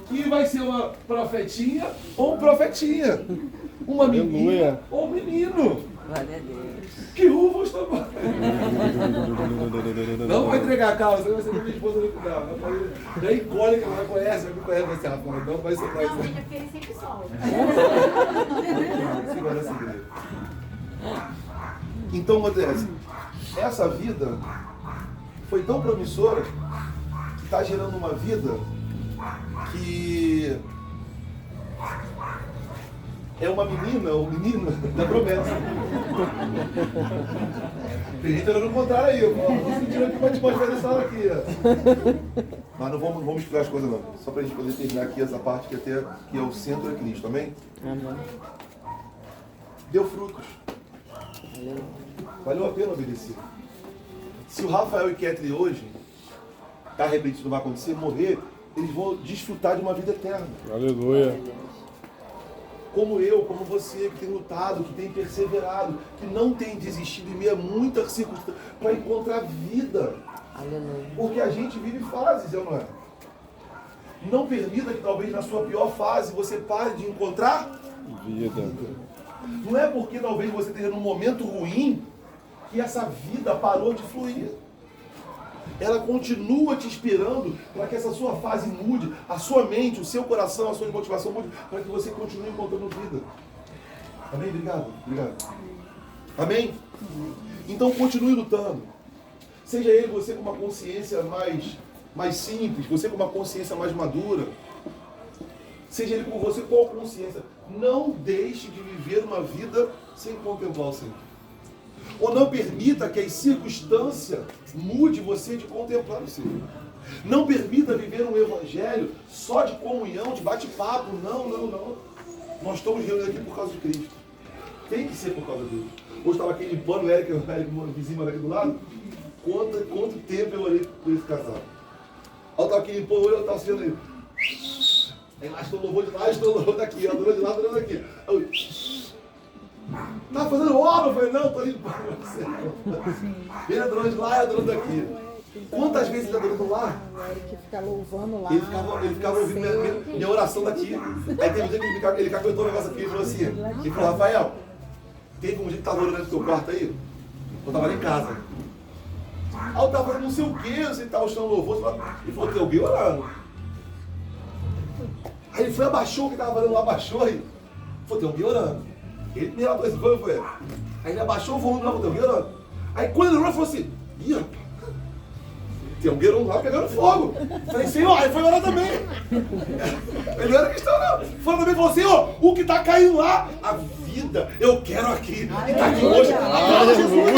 Que vai ser uma profetinha ou um profetinha. Uma menina Aleluia. ou um menino. Glória a Deus. Que uvas tomar. Não vai entregar a calça, você vai ser minha esposa no final. É icônica, ela conhece, ela me conhece, vai ser Rafael. Não vai ser mais. Não, gente, é porque ele sempre solta. Esse vai ser segredo. Então acontece, essa vida foi tão promissora que está gerando uma vida que é uma menina ou menino da promessa. Tem gente olhando o contrário aí, eu vou sentir aqui pra te mostrar essa hora aqui. Ó. Mas não vamos misturar as coisas não. Só pra gente poder terminar aqui essa parte que é o centro é Cristo, amém? Amém. Deu frutos. Valeu a pena obedecer. Se o Rafael e Kathleen hoje, tá arrependido, não vai acontecer, morrer, eles vão desfrutar de uma vida eterna. Aleluia. Como eu, como você, que tem lutado, que tem perseverado, que não tem desistido em meio a muitas circunstâncias para encontrar vida. Aleluia. Porque a gente vive fases, eu não é? Não permita que talvez na sua pior fase você pare de encontrar Vida. Não é porque talvez você esteja num momento ruim que essa vida parou de fluir. Ela continua te esperando para que essa sua fase mude, a sua mente, o seu coração, a sua motivação mude, para que você continue encontrando vida. Amém? Obrigado. Amém? Então continue lutando. Seja ele você com uma consciência mais simples, você com uma consciência mais madura. Seja ele com você com a consciência. Não deixe de viver uma vida sem contemplar o Senhor. Ou não permita que as circunstâncias mude você de contemplar o Senhor. Não permita viver um evangelho só de comunhão, de bate-papo. Não. Nós estamos reunidos aqui por causa de Cristo. Tem que ser por causa dele. Hoje estava aqui limpando o Eric, o vizinho aqui do lado. Quanto tempo eu orei por esse casal. Eu estava aqui limpando o olho, eu estava assistindo ele. Aí lá estou louvor de lá, estou louvor daqui. Adorando de lá, adorando daqui. Tá fazendo obra? Eu falei, não, estou limpando você. Ele adorando de lá e adorando daqui. Quantas vezes ele adorando lá? O Eric fica louvando lá. Ele ficava ouvindo minha oração daqui. Aí teve um dia que ele caguetou um negócio aqui e falou assim, ele falou, Rafael, teve um dia que estava orando no teu quarto aí? Eu estava lá em casa. Aí eu estava fazendo não sei o quê, você estava estando louvor. Ele falou, tem alguém orando. Aí ele foi, abaixou, o que estava fazendo lá, abaixou aí. Ele falou, tem alguém orando. Ele me relatou esse foi. Aí ele abaixou o volume lá, falou, tem alguém orando. Aí quando ele orou, ele falou assim, ih, rapaz, tem alguém orando lá pegando fogo. Falei, Senhor, aí foi orar também. Ele não era cristão, não. Foi também e falou, Senhor, o que está caindo lá, a vida, eu quero aqui. E está aqui hoje. Aplauda Jesus.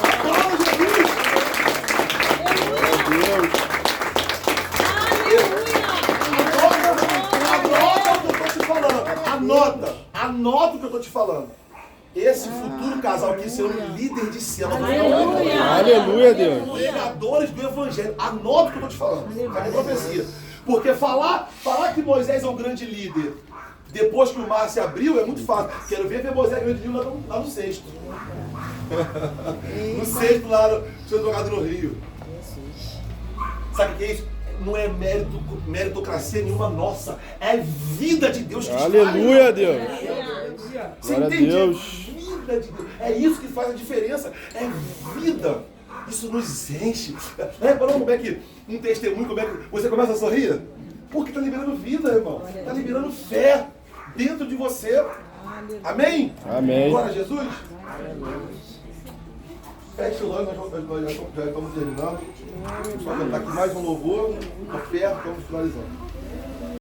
Aplauda Jesus. Anota o que eu estou te falando. Esse futuro casal aqui serão líder de cena. Aleluia, Deus. Pregadores do Evangelho. Anota o que eu estou te falando. Cadê a profecia? Porque falar que Moisés é um grande líder depois que o mar se abriu é muito fácil. Quero ver Moisés grande líder lá no sexto. No sexto lá, sendo jogado no rio. Sabe o que é isso? Não é meritocracia nenhuma nossa. É vida de Deus que está. Aleluia, Deus. Você Glória a entende? Deus. Vida de Deus. É isso que faz a diferença. É vida. Isso nos enche. Reparou como é que um testemunho, como é que você começa a sorrir? Porque está liberando vida, irmão. Está liberando fé dentro de você. Amém? Amém. Glória a Jesus. Feche o olho, nós já estamos terminando. Só cantar aqui mais um louvor. Oferta, estamos finalizando.